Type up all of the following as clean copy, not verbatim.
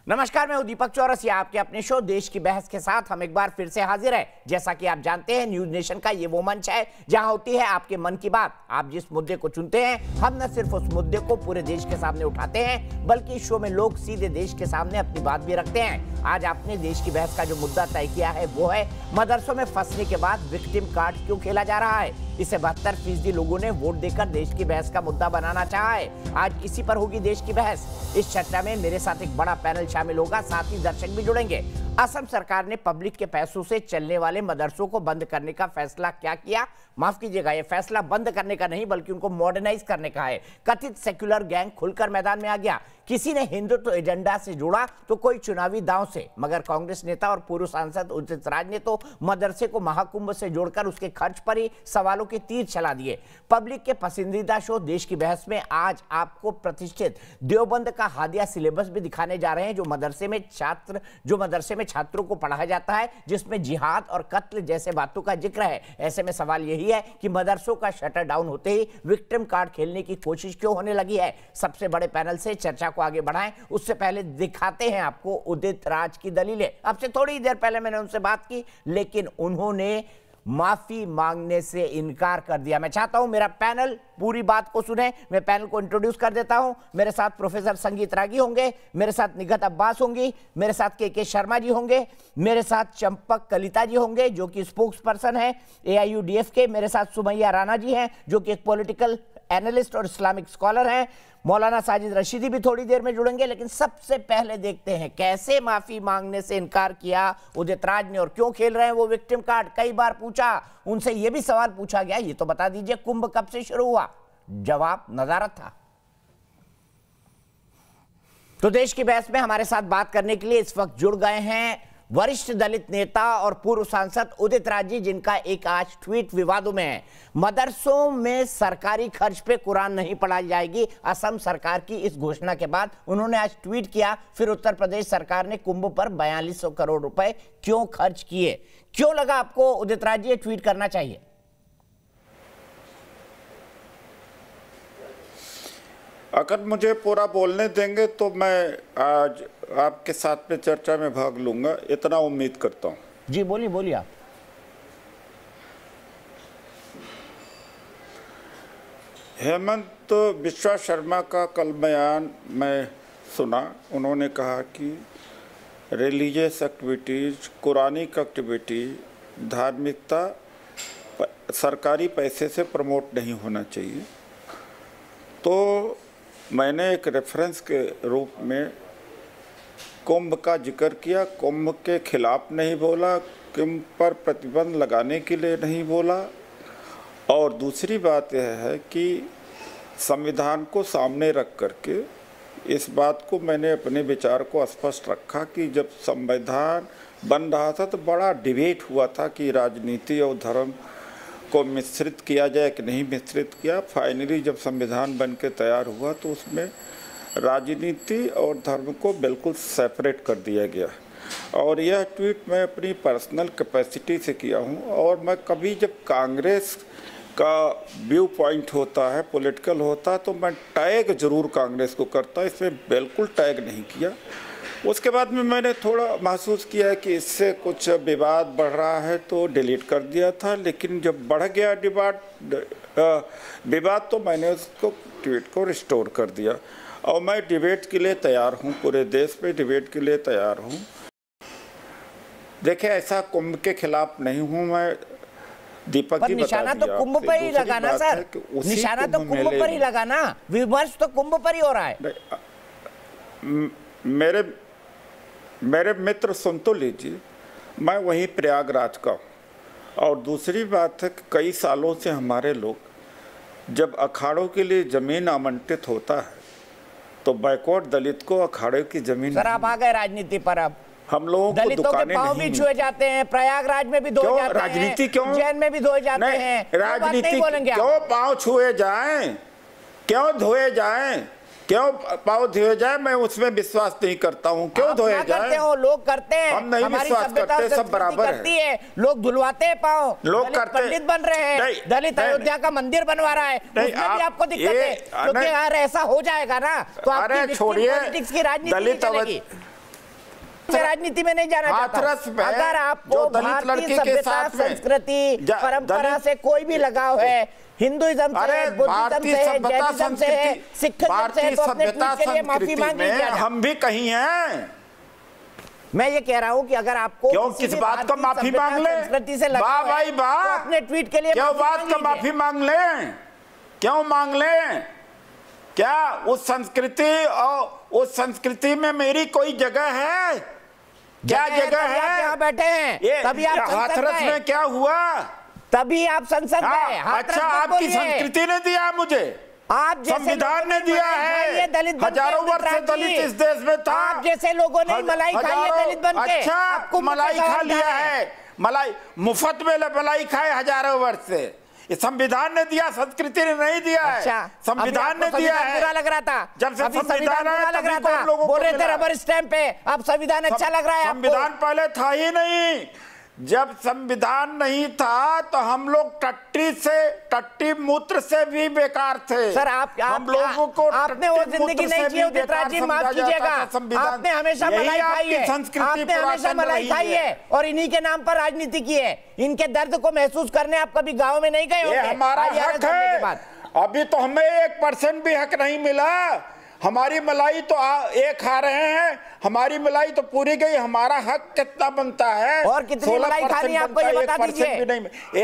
नमस्कार, मैं हूं दीपक चौरसिया। आपके अपने शो देश की बहस के साथ हम एक बार फिर से हाजिर है। जैसा कि आप जानते हैं, न्यूज नेशन का ये वो मंच है जहां होती है आपके मन की बात। आप जिस मुद्दे को चुनते हैं, हम न सिर्फ उस मुद्दे को पूरे देश के सामने उठाते हैं, बल्कि इस शो में लोग सीधे देश के सामने अपनी बात भी रखते हैं। आज आपने देश की बहस का जो मुद्दा तय किया है वो है मदरसों में फंसने के बाद विक्टिम कार्ड क्यों खेला जा रहा है। इसे 72% लोगों ने वोट देकर देश की बहस का मुद्दा बनाना चाहा है। आज इसी पर होगी देश की बहस। इस चर्चा में मेरे साथ एक बड़ा पैनल शामिल होगा, साथ ही दर्शक भी जुड़ेंगे। असम सरकार ने पब्लिक के पैसों से चलने वाले मदरसों को बंद करने का फैसला क्या किया? माफ कीजिएगा, यह फैसला बंद करने का नहीं बल्कि उनको मॉडर्नाइज करने का है। कथित सेक्युलर गैंग खुलकर मैदान में आ गया। किसी ने हिंदुत्व एजेंडा से जोड़ा तो कोई चुनावी दांव से, मगर कांग्रेस नेता और पूर्व सांसद उदित राज ने तो मदरसे को महाकुंभ से जोड़कर उसके खर्च पर ही सवालों के तीर चला दिए। पब्लिक के पसंदीदा शो देश की बहस में आज आपको प्रतिष्ठित देवबंद का हादिया सिलेबस भी दिखाने जा रहे हैं, जो मदरसे में छात्रों को पढ़ाया जाता है, जिसमें जिहाद और कत्ल जैसे बातों का जिक्र है। ऐसे में सवाल यही है कि मदरसों का शटर डाउन होते ही विक्टिम कार्ड खेलने की कोशिश क्यों होने लगी है। सबसे बड़े पैनल से चर्चा को आगे बढ़ाएं, उससे पहले दिखाते हैं आपको उदित राज की दलीलें। अब से थोड़ी देर पहले मैंने उनसे बात की, लेकिन उन्होंने माफी मांगने से इनकार कर दिया। मैं चाहता हूं मेरा पैनल पूरी बात को सुने। मैं पैनल को इंट्रोड्यूस कर देता हूं। मेरे साथ प्रोफेसर संगीत रागी होंगे, मेरे साथ निगत अब्बास होंगी, मेरे साथ के शर्मा जी होंगे, मेरे साथ चंपक कलिता जी होंगे जो कि स्पोक्स पर्सन है AIUDF के, मेरे साथ सुमैया राणा जी हैं जो कि एक पॉलिटिकल एनालिस्ट और इस्लामिक स्कॉलर हैं, मौलाना साजिद रशीदी भी थोड़ी देर में जुड़ेंगे। लेकिन सबसे पहले देखते हैं कैसे माफी मांगने से इनकार किया उदित राज ने और क्यों खेल रहे हैं वो विक्टिम कार्ड। कई बार पूछा, उनसे यह भी सवाल पूछा गया, ये तो बता दीजिए कुंभ कब से शुरू हुआ? जवाब नदारद था। तो देश की बहस में हमारे साथ बात करने के लिए इस वक्त जुड़ गए हैं वरिष्ठ दलित नेता और पूर्व सांसद उदित राज जी, जिनका एक आज ट्वीट विवादों में है। मदरसों में सरकारी खर्च पे कुरान नहीं पढ़ाई जाएगी। असम सरकार की इस घोषणा के बाद उन्होंने आज ट्वीट किया। फिर उत्तर प्रदेश सरकार ने कुंभ पर 4200 करोड़ रुपए क्यों खर्च किए? क्यों लगा आपको उदित राज जी ट्वीट करना चाहिए? अगर मुझे पूरा बोलने देंगे तो मैं आज आपके साथ में चर्चा में भाग लूंगा, इतना उम्मीद करता हूं। जी बोलिए बोलिए आप। हेमंत बिश्वा शर्मा का कल बयान मैं सुना। उन्होंने कहा कि रिलीजियस एक्टिविटीज, कुरानिक एक्टिविटी, धार्मिकता सरकारी पैसे से प्रमोट नहीं होना चाहिए। तो मैंने एक रेफरेंस के रूप में कुंभ का जिक्र किया। कुंभ के खिलाफ नहीं बोला, कुंभ पर प्रतिबंध लगाने के लिए नहीं बोला। और दूसरी बात यह है कि संविधान को सामने रख करके इस बात को मैंने अपने विचार को स्पष्ट रखा कि जब संविधान बन रहा था तो बड़ा डिबेट हुआ था कि राजनीति और धर्म को मिश्रित किया जाए कि नहीं मिश्रित किया। फाइनली जब संविधान बन के तैयार हुआ तो उसमें राजनीति और धर्म को बिल्कुल सेपरेट कर दिया गया। और यह ट्वीट मैं अपनी पर्सनल कैपेसिटी से किया हूं। और मैं कभी जब कांग्रेस का व्यू पॉइंट होता है, पॉलिटिकल होता है, तो मैं टैग जरूर कांग्रेस को करता, इसमें बिल्कुल टैग नहीं किया। उसके बाद में मैंने थोड़ा महसूस किया कि इससे कुछ विवाद बढ़ रहा है तो डिलीट कर दिया था। लेकिन जब बढ़ गया विवाद तो मैंने उसको ट्वीट को रिस्टोर कर दिया। और मैं डिबेट के लिए तैयार हूँ, पूरे देश में डिबेट के लिए तैयार हूँ। देखिए, ऐसा कुंभ के खिलाफ नहीं हूँ मैं, दीपक जी। निशाना तो कुंभ पर ही लगाना सर, निशाना तो कुंभ पर ही लगाना, विमर्श तो कुंभ पर ही हो रहा है। मेरे मित्र सुन तो लीजिए, मैं वहीं प्रयागराज का हूँ। और दूसरी बात है कि कई सालों से हमारे लोग जब अखाड़ों के लिए जमीन आवंटित होता है तो बैकवर्ड दलित को अखाड़े की जमीन। सर आप आ गए राजनीति पर। अब हम लोगों को दुकानें पांव भी छुए जाते हैं, प्रयागराज में भी धोए जाते हैं, राजनीति क्यों, जैन में भी धोए जाते हैं। राजनीति क्यों पांव छुए जाएं, क्यों धोए जाएं, क्यों पाँव धोए जाए? मैं उसमें विश्वास नहीं करता हूँ। क्यों धोए जाए? करते हो, लोग करते हैं। हम नहीं विश्वास करते, सब बराबर है। लोग धुलवाते हैं पाँव, लोग करते, पंडित बन रहे हैं, दलित अयोध्या का मंदिर बनवा रहा है, उसमें भी आपको दिक्कत है। क्योंकि यार ऐसा हो जाएगा ना तो आपकी छोड़िए, पॉलिटिक्स की राजनीति चलेगी। राजनीति में नहीं जाना चाहता। अगर आपको भारतीय सभ्यता, संस्कृति, परंपरा से कोई भी लगाव है, हिंदुइज्म से, बुद्धिज्म से, जैनिज्म से, सिखिज्म से, तो अपने ट्वीट के लिए माफी मांग लीजिए। हम भी कहीं हैं। मैं ये कह रहा हूं कि अगर आपको क्यों किस बात का माफी मांग ले, संस्कृति से लगाव है, तो अपने ट्वीट के लिए क्यों बात का माफी मांग ले, क्यों मांग ले? क्या उस संस्कृति और उस संस्कृति में मेरी कोई जगह है? क्या जगह है? यहाँ बैठे हैं तभी आप हाथरस में क्या हुआ? तभी आप संसद गए। अच्छा, आपकी संस्कृति ने दिया मुझे, आप संविधान ने दिया है। हजारों वर्ष से दलित इस देश में था। आप जैसे लोगों ने मलाई खाई है दलित बन के। अच्छा, मलाई खा लिया है, मलाई मुफ्त में मलाई खाए हजारों वर्ष से। ये संविधान ने दिया, संस्कृति ने नहीं दिया है। अच्छा, संविधान ने दिया है। बुरा लग रहा था जब से संविधान आया लग रहा था, बोल रहे थे रबर स्टैंप पे, अब संविधान अच्छा लग रहा है। संविधान पहले था ही नहीं। जब संविधान नहीं था तो हम लोग टट्टी मूत्र से भी बेकार थे। सर हम लोगों को आपने वो जिंदगी नहीं जी उदित राज जी, माफ कीजिएगा। आपने हमेशा मलाई खाई है, आपने हमेशा मलाई खाई है और इन्हीं के नाम पर राजनीति की है। इनके दर्द को महसूस करने आप कभी गाँव में नहीं गए होंगे। हमारा हक है। अभी तो हमें 1% भी हक नहीं मिला। हमारी मलाई तो एक खा रहे हैं, हमारी मलाई तो पूरी गई। हमारा हक कितना बनता है? और कितनी मलाई खानी आपको ये बता दीजिए।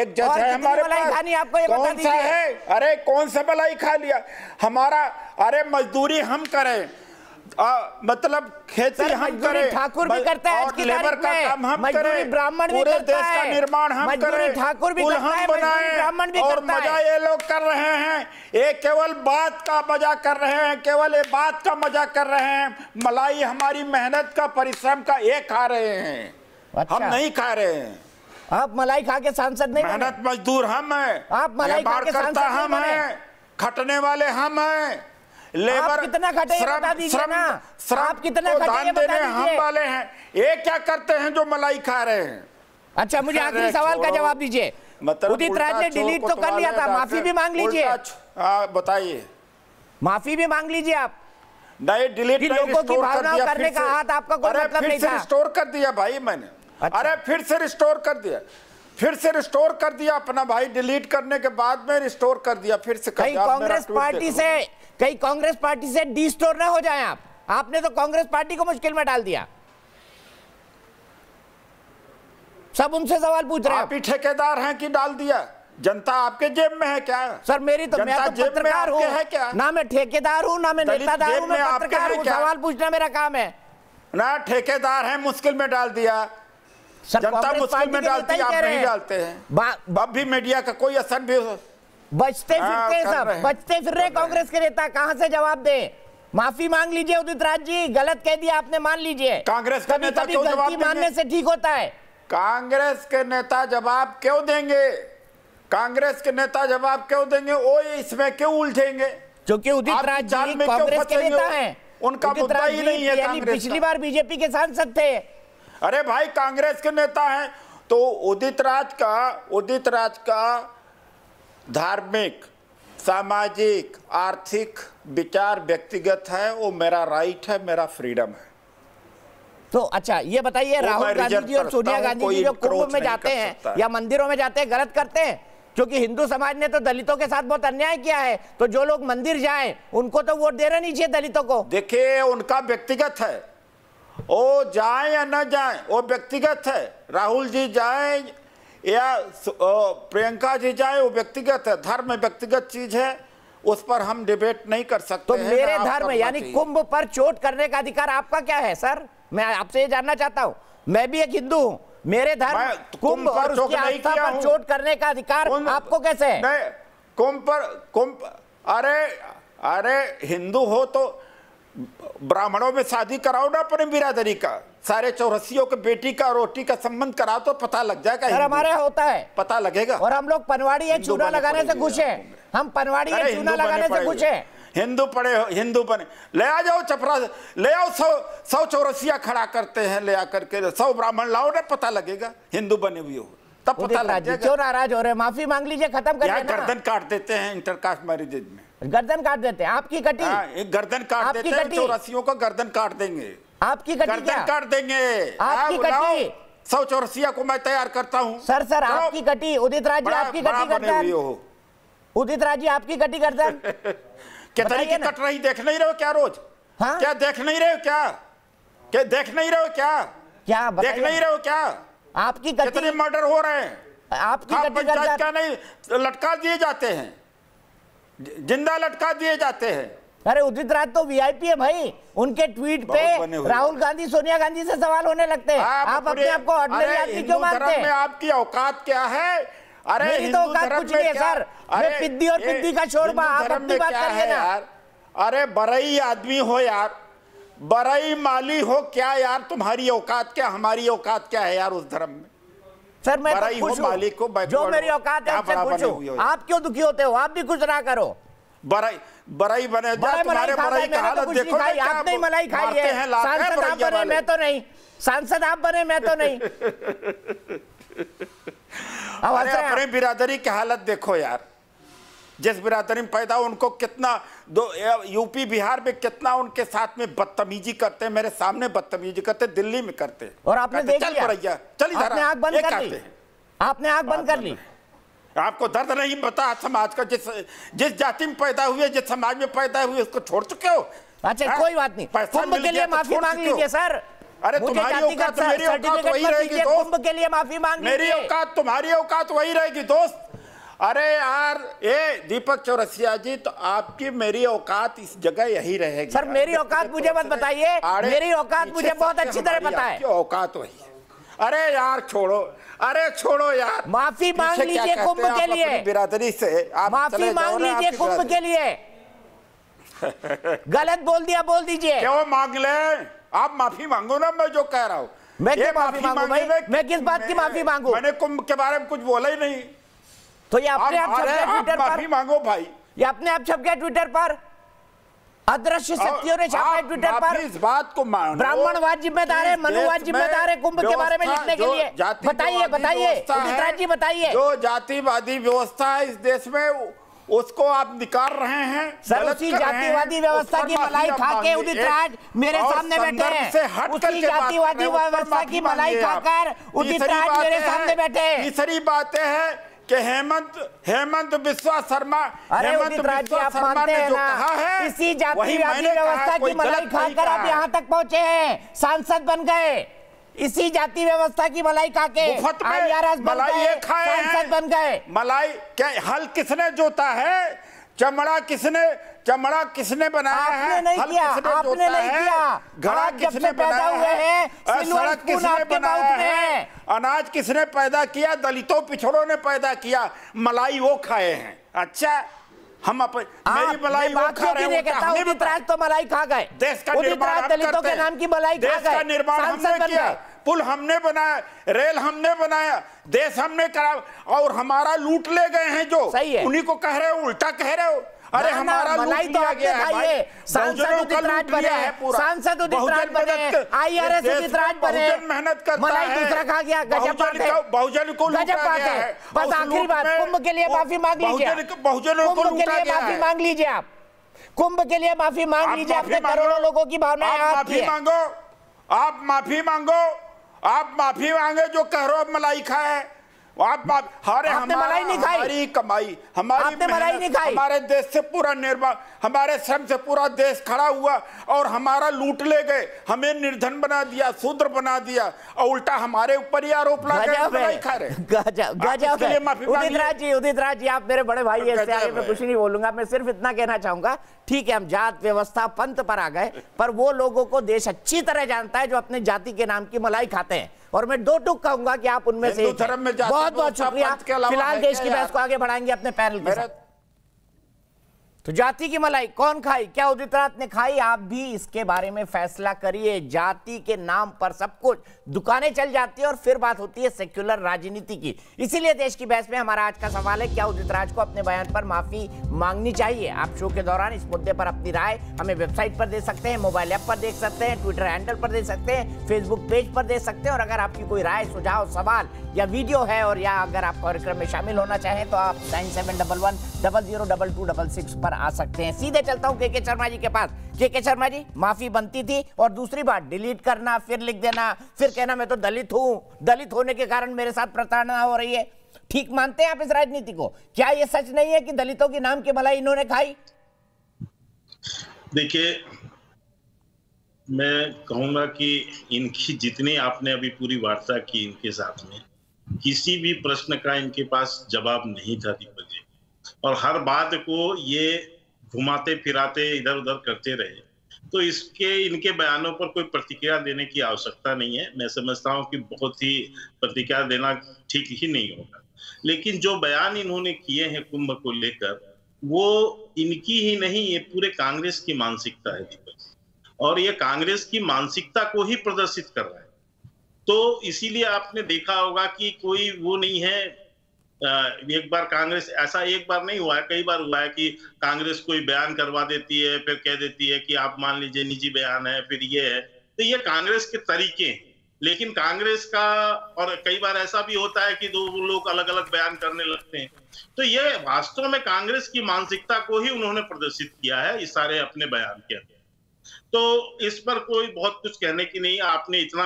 एक जज है हमारे पास, खानी आपको ये बता दीजिए। कौन सा है? अरे कौन सा मलाई खा लिया हमारा? अरे मजदूरी हम करें, मतलब खेती हम करें, ठाकुर भी करता है, और लेबर का काम हम करें, ब्राह्मण भी पूरे देश का निर्माण हम करें, ठाकुर भी हम बनाएं, ब्राह्मण भी और मजा ये लोग कर रहे हैं। ये केवल बात का मजा कर रहे हैं, केवल ये बात का मजा कर रहे हैं। मलाई हमारी मेहनत का, परिश्रम का ये खा रहे हैं। अच्छा। हम नहीं खा रहे हैं। आप मलाई खा के सांसद नहीं, मेहनत मजदूर हम हैं, आप मलाई खा के सांसद हम हैं, खटने वाले हम हैं। लेबर कितना खटे बता दीजिए ना, आप कितना दान देने हम वाले हैं। ये क्या करते हैं जो मलाई खा रहे हैं? अच्छा, मुझे आखिरी सवाल का जवाब दीजिए। उदित राज ने डिलीट तो कर लिया था, माफी भी मांग लीजिए। बताइए, माफी भी मांग लीजिए आप। नहीं, डिलीट नहीं, लोगों की भावनाओं करने का हाथ आपका कोई मतलब नहीं था। रिस्टोर कर दिया भाई मैंने। अरे फिर से रिस्टोर कर दिया, फिर से रिस्टोर कर दिया अपना भाई। डिलीट करने के बाद में रिस्टोर कर दिया फिर से। कहीं कांग्रेस पार्टी से डिस्टोर ना हो जाए आप। आपने तो कांग्रेस पार्टी को मुश्किल में डाल दिया। सब उनसे सवाल पूछ रहे हैं। आप ही ठेकेदार हैं कि डाल दिया? जनता आपके जेब में है क्या? सर मैं तो पत्रकार हूँ, ना मैं ठेकेदार हूँ, ना मैं नेतादार हूँ, मैं पत्रकार हूँ। सवाल पूछना मेरा काम है ना। ठेकेदार है, मुश्किल में डाल दिया। जनता मुश्किल में डालती है, आप नहीं डालते हैं। अब भी मीडिया का कोई असर भी बचते फिरते सब, बचते फिर रहे कांग्रेस के नेता, कहां से जवाब दे? माफी मांग लीजिए उदित राज जी, गलत कह दिया आपने, मान लीजिए। कांग्रेस का नेता क्यों जवाब देंगे? मानने से ठीक होता है। कांग्रेस के नेता जवाब क्यों देंगे? कांग्रेस के नेता जवाब क्यों देंगे? वो इसमें क्यों उलझेंगे? क्योंकि उदित राज जी कांग्रेस के नेता हैं, उनका मुद्दा ही नहीं है कांग्रेस। पिछली बार बीजेपी के सांसद थे। अरे भाई कांग्रेस के नेता हैं तो उदित राज का धार्मिक, सामाजिक, आर्थिक विचार व्यक्तिगत है, वो मेरा राइट है, मेरा फ्रीडम है। तो अच्छा ये बताइए, राहुल गांधी जी और सोनिया गांधी जी जो कुंभ में जाते हैं या मंदिरों में जाते हैं, गलत करते हैं? क्योंकि हिंदू समाज ने तो दलितों के साथ बहुत अन्याय किया है, तो जो लोग मंदिर जाएं उनको तो वोट देना नहीं चाहिए दलितों को। देखिए उनका व्यक्तिगत है, वो जाए या न जाए वो व्यक्तिगत है। राहुल जी जाए या प्रियंका जी जाए वो व्यक्तिगत है। धर्म व्यक्तिगत चीज है, उस पर हम डिबेट नहीं कर सकते। तो मेरे धर्म यानी कुंभ पर चोट करने का अधिकार आपका क्या है सर? मैं आपसे ये जानना चाहता हूँ। मैं भी एक हिंदू हूँ, मेरे धर्म कुंभ और उसकी आस्था पर चोट करने का अधिकार आपको कैसे है? नहीं, कुंभ अरे हिंदू हो तो ब्राह्मणों में शादी कराओ ना अपने बिरादरी का। सारे चौरसियों के बेटी का रोटी का संबंध कराओ तो पता लग जाएगा। सर हमारे होता है, पता लगेगा। और हम लोग पनवाड़ी है चूना लगाने से खुश है। हम पनवाड़ी है चूना लगाने से खुश है। हिंदू पढ़े, हिंदू बने, ले आ जाओ चपरा, ले आओ 100 चौरसिया खड़ा करते हैं, ले आकर के 100 ब्राह्मण लाओ ना, पता लगेगा हिंदू बने हुए हो, तब पता लग जाएगा। क्यों नाराज हो रहे? माफी मांग लीजिए, खत्म कर देना। गर्दन काट देते हैं इंटरकास्ट मैरिज में, गर्दन काट देते हैं। आपकी कटी, गर्दन काट देते हैं, चौरसियों को गर्दन काट देंगे। आपकी कटी गर्दन क्या? काट देंगे। आपकी कटी 100 चौरसिया को मैं तैयार करता हूँ। सर आपकी कटी। उदित राज जी आपकी कटी गर्दन। उदित राज जी आपकी कटी गर्दन कितनी की कट रही देख नहीं रहे हो क्या रोज? हाँ? क्या देख नहीं रहे हो क्या देख नहीं रहे हो क्या देख नहीं रहे हो क्या? आपकी कटी। कितने मर्डर हो रहे हैं आपकी कटी पंचायत क्या नहीं लटका दिए जाते हैं, जिंदा लटका दिए जाते हैं। अरे उदित राज तो वीआईपी है भाई, उनके ट्वीट पे राहुल गांधी सोनिया गांधी से सवाल होने लगते हैं। आप अपने आप को ऑर्डिनरी आदमी क्यों मानते हैं? आपकी औकात क्या है? अरे मेरी तो औकात कुछ नहीं है सर। मैं पिद्दी और पिद्दी का शोरबा, आप अपनी बात करिए ना यार। अरे बरई आदमी हो यार, बरई माली हो क्या यार, तुम्हारी औकात क्या हमारी औकात क्या है यार उस धर्म में? सर मैं तो खुश हूं, जो मेरी औकात है उससे खुश हूं। आप क्यों दुखी होते हो? आप भी कुछ ना करो। बरई बने जा, तुम्हारे बरई का हालत देखो। आपने मलाई खाई है। सांसद आप बने मैं तो नहीं, सांसद आप बने मैं तो नहीं। अरे अपने बिरादरी की हालत देखो यार, जिस बिरादरी में पैदा उनको कितना यूपी बिहार में कितना उनके साथ में बदतमीजी करते हैं, मेरे सामने बदतमीजी करते, दिल्ली में करते। और आपने देख लिया, चल इधर आपने आंख बंद कर ली। आपने आंख बंद कर ली। आपको दर्द नहीं पता समाज का? जिस जाति में पैदा हुए, जिस समाज में पैदा हुए, उसको छोड़ चुके हो। अच्छा कोई बात नहीं, कुंभ के लिए माफी मांग लीजिए सर। अरे तुम्हारी औकात मेरी औकात वही रहेगी दोस्त। कुंभ के लिए माफी मांग लीजिए। मेरी औकात तुम्हारी औकात वही रहेगी दोस्त। अरे यार ये दीपक चौरसिया जी, तो आपकी मेरी औकात इस जगह यही रहेगी। सर मेरी औकात मुझे मत बताइए, मेरी औकात मुझे बहुत अच्छी तरह पता है। औकात वही है। अरे यार छोड़ो, अरे छोड़ो यार, माफी मांग लीजिए कुंभ के लिए। बिरादरी से आप माफी मांग लीजिए कुंभ के लिए। गलत बोल दिया बोल दीजिए। क्यों मांग ले? आप माफी मांगो ना, मैं जो कह रहा हूँ। मैं क्यों माफी मांगू भाई? मैं किस बात की माफी मांगू? मैंने कुंभ के बारे में कुछ बोला ही नहीं। तो ये अपने आप छप गया ट्विटर पर। माफी मांगो भाई। ये अपने आप छप गया ट्विटर पर। अदृश्य शक्तियों ने छापा है ट्विटर पर। इस बात को मानो, ब्राह्मणवाद जिम्मेदार है, मनुवाद जिम्मेदार है कुंभ के बारे में लिखने के लिए। बताइए बताइए उदित राज जी बताइए। जो जातिवादी व्यवस्था है इस देश में, उसको आप निकाल रहे हैं। सर उसी जातिवादी व्यवस्था की मलाई खा के उदित राज मेरे सामने बैठे हैं। उसी जातिवादी व्यवस्था की मलाई खाकर उदित राज मेरे सामने बैठे हैं। तीसरी बातें हैं कि हेमंत बिस्वा शर्मा, अरे उदित राज जी आप मानते हैं ना, इसी जातिवादी व्यवस्था की मलाई खाकर आप यहाँ तक पहुंचे हैं, सांसद बन गए। इसी जाति व्यवस्था की मलाई खा के IRS बन गए, सांसद बन गए। मलाई क्या हल किसने जोता है? चमड़ा किसने बनाया है? आपने नहीं किया, आपने नहीं किया। घड़ा किसने पैदा हुए हैं? सड़क किसने बनाया है? अनाज किसने पैदा किया? दलितों पिछड़ों ने पैदा किया, मलाई वो खाए हैं। अच्छा हम मेरी मलाई वो खा रहे हैं। उदित राज तो मलाई खा गए। देश का निर्माण दलितों के नाम की मलाई खा गए। देश का निर्माण हमने किया, पुल हमने बनाया, रेल हमने बनाया, देश हमने करा, और हमारा लूट ले गए हैं जो, उन्हीं को कह रहे हो, उल्टा कह रहे हो। अरे हमारा मलाई तो आपने खाई है। सांसद उदित राज बने, सांसद उदित राज बने, IRS उदित राज बने, मेहनत करता मलाई दूसरा खा गया। गजब बात है, बहुजन को लूटा गया है। बस आखिरी बात, कुंभ के लिए माफी मांग लीजिए। बहुजनों को लूटा गया है। माफी मांग लीजिए आप, कुंभ के लिए माफी मांग लीजिए। आपने करोड़ों लोगों की भावनाएं याद की है। आप माफी मांगे जो कह रहे हो मलाई खाए। आपने मलाई नहीं खाई, हमारी कमाई, हमारी मेहनत, हमारे देश से पूरा निर्माण, हमारे श्रम से पूरा देश खड़ा हुआ, और हमारा लूट ले गए, हमें निर्धन बना दिया, शूद्र बना दिया, और उल्टा हमारे ऊपर ही आरोप लगा मलाई खा रहे। उदित राज जी आप मेरे बड़े भाई हैं, इससे आगे मैं कुछ नहीं बोलूंगा। मैं सिर्फ इतना कहना चाहूंगा, ठीक है हम जात व्यवस्था पंथ पर आ गए, पर वो लोगों को देश अच्छी तरह जानता है जो अपने जाति के नाम की मलाई खाते हैं। और मैं दो टूक कहूंगा कि आप उनमें से। बहुत बहुत शुक्रिया। फिलहाल देश की बहस को आगे बढ़ाएंगे अपने पैनल के साथ। तो जाति की मलाई कौन खाई? क्या उदित राज ने खाई? आप भी इसके बारे में फैसला करिए। जाति के नाम पर सब कुछ दुकानें चल जाती है और फिर बात होती है सेक्युलर राजनीति की। इसीलिए देश की बहस में हमारा आज का सवाल है, क्या उदित राज को अपने बयान पर माफी मांगनी चाहिए? आप शो के दौरान इस मुद्दे पर अपनी राय हमें वेबसाइट पर दे सकते हैं, मोबाइल ऐप पर देख सकते हैं, ट्विटर हैंडल पर दे सकते हैं, फेसबुक पेज पर दे सकते हैं। और अगर आपकी कोई राय, सुझाव, सवाल या वीडियो है, और या अगर आप कार्यक्रम में शामिल होना चाहें, तो आप 9711 002266 पर आ सकते हैं। सीधे चलता हूं के शर्मा जी के पास। के शर्मा जी, माफी बनती थी, और दूसरी बात डिलीट करना, फिर लिख देना, फिर कहना मैं तो दलित हूं, दलित होने के कारण मेरे साथ प्रताड़ना हो रही है। ठीक मानते हैं आप इस राजनीति को? क्या ये सच नहीं है कि दलितों के नाम की मलाई इन्होंने खाई? देखिए, मैं कहूंगा कि इनकी जितनी आपने अभी पूरी वार्ता की इनके साथ में, किसी भी प्रश्न का इनके पास जवाब नहीं था दीपक जी, और हर बात को ये घुमाते फिराते इधर उधर करते रहे। तो इसके इनके बयानों पर कोई प्रतिक्रिया देने की आवश्यकता नहीं है। मैं समझता हूं कि बहुत ही प्रतिक्रिया देना ठीक ही नहीं होगा, लेकिन जो बयान इन्होंने किए हैं कुंभ को लेकर, वो इनकी ही नहीं, ये पूरे कांग्रेस की मानसिकता है दीपक, और ये कांग्रेस की मानसिकता को ही प्रदर्शित कर रहा है। तो इसीलिए आपने देखा होगा कि कोई वो नहीं है। एक बार कांग्रेस, ऐसा एक बार नहीं हुआ है, कई बार हुआ है कि कांग्रेस कोई बयान करवा देती है, फिर कह देती है कि आप मान लीजिए निजी बयान है, फिर ये है। तो ये कांग्रेस के तरीके हैं, लेकिन कांग्रेस का, और कई बार ऐसा भी होता है कि दो लोग अलग अलग बयान करने लगते हैं। तो ये वास्तव में कांग्रेस की मानसिकता को ही उन्होंने प्रदर्शित किया है इस सारे अपने बयान के अंदर। तो इस पर कोई बहुत कुछ कहने की नहीं। आपने इतना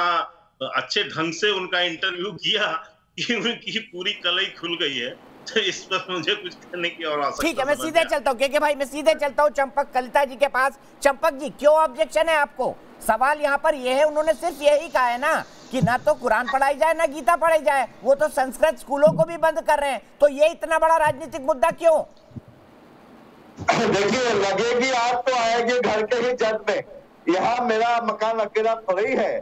अच्छे ढंग से उनका इंटरव्यू किया कि उनकी पूरी कलई खुल गई है, तो इस पर मुझे कुछ कहने की और आवश्यकता। ठीक है, मैं सीधे चलता हूँ के भाई, मैं सीधे चलता हूँ चंपक कलिता जी के पास। चंपक जी, क्यों ऑब्जेक्शन है आपको? सवाल यहाँ पर यह है, उन्होंने सिर्फ यही कहा है ना कि ना तो कुरान पढ़ाई जाए ना गीता पढ़ाई जाए, वो तो संस्कृत स्कूलों को भी बंद कर रहे हैं। तो ये इतना बड़ा राजनीतिक मुद्दा क्यों? देखिए, लगेगी आग तो आएगी घर के ही जद में। यहाँ मेरा मकान अकेला थोड़ी है,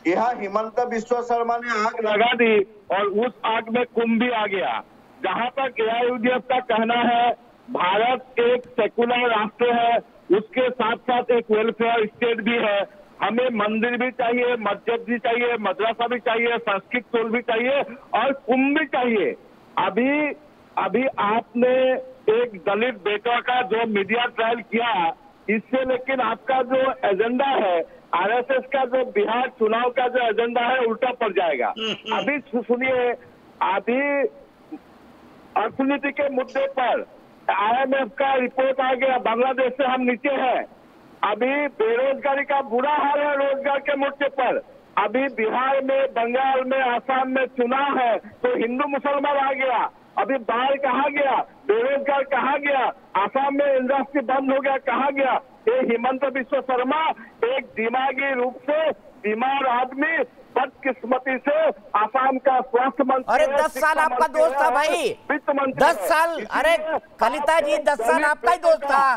यहाँ हिमंत बिश्व शर्मा ने आग लगा दी और उस आग में कुंभ भी आ गया। जहाँ तक एआईयूडीएफ का कहना है, भारत एक सेकुलर राष्ट्र है, उसके साथ साथ एक वेलफेयर स्टेट भी है। हमें मंदिर भी चाहिए, मस्जिद भी चाहिए, मदरसा भी चाहिए, संस्कृत स्कूल भी चाहिए और कुंभ भी चाहिए। अभी आपने एक दलित बेटा का जो मीडिया ट्रायल किया, इससे लेकिन आपका जो एजेंडा है, आरएसएस का जो बिहार चुनाव का जो एजेंडा है, उल्टा पड़ जाएगा। अभी सुनिए, अभी अर्थनीति के मुद्दे पर आईएमएफ का रिपोर्ट आ गया, बांग्लादेश से हम नीचे हैं। अभी बेरोजगारी का बुरा हाल है रोजगार के मुद्दे पर। अभी बिहार में, बंगाल में, आसाम में चुनाव है तो हिंदू मुसलमान आ गया। अभी बाढ़ कहाँ गया, बेरोजगार कहाँ गया, आसाम में इंडस्ट्री बंद हो गया, कहाँ गया? ये हिमंत बिश्व शर्मा एक दिमागी रूप से बीमार आदमी, बदकिस्मती से आसाम का स्वास्थ्य मंत्री। अरे 10 साल आपका दोस्त था भाई, 10 साल। अरे कलिता जी, 10 साल आपका ही दोस्त था,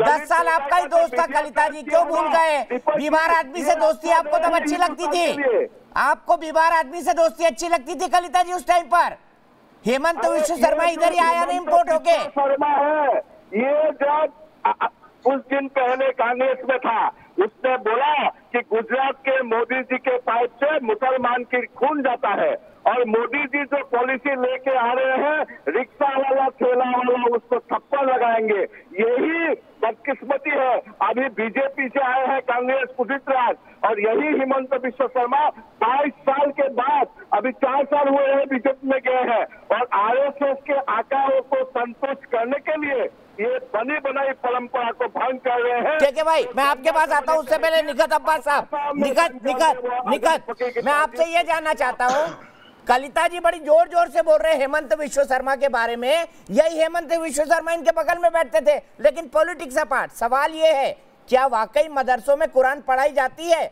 10 साल आपका ही दोस्त था कलिता जी, क्यों भूल गए? बीमार आदमी से दोस्ती आपको तब अच्छी लगती थी, आपको बीमार आदमी से दोस्ती अच्छी लगती थी कलिता जी उस टाइम पर। हेमंत बिश्व शर्मा इधर ही आया नहीं इम्पोर्ट होके। शर्मा है ये, जब कुछ दिन पहले कांग्रेस में था, उसने बोला कि गुजरात के मोदी जी के पाइप से मुसलमान की खून जाता है, और मोदी जी जो पॉलिसी लेके आ रहे हैं, रिक्शा वाला, ठेला वाला उसको थप्पड़ लगाएंगे। यही बदकिस्मती है। अभी बीजेपी से आए हैं कांग्रेस उदित राज, और यही हिमंत बिश्व शर्मा 22 साल के बाद, अभी 4 साल हुए हैं बीजेपी में गए हैं, और आरएसएस के आकाओं को संतुष्ट करने के लिए ये बनी बनाई परंपरा को भंग कर रहे हैं। ठीक है भाई, मैं आपके पास आता हूँ। उससे पहले निखत अब्बास साहब, निखत, मैं आपसे ये जानना चाहता हूँ, कलिता जी बड़ी जोर जोर से बोल रहे हैं हेमंत बिश्व शर्मा के बारे में। यही हेमंत बिश्व शर्मा इनके बगल में बैठते थे। लेकिन पॉलिटिक्स अपार्ट, सवाल ये है, क्या वाकई मदरसों में कुरान पढ़ाई जाती है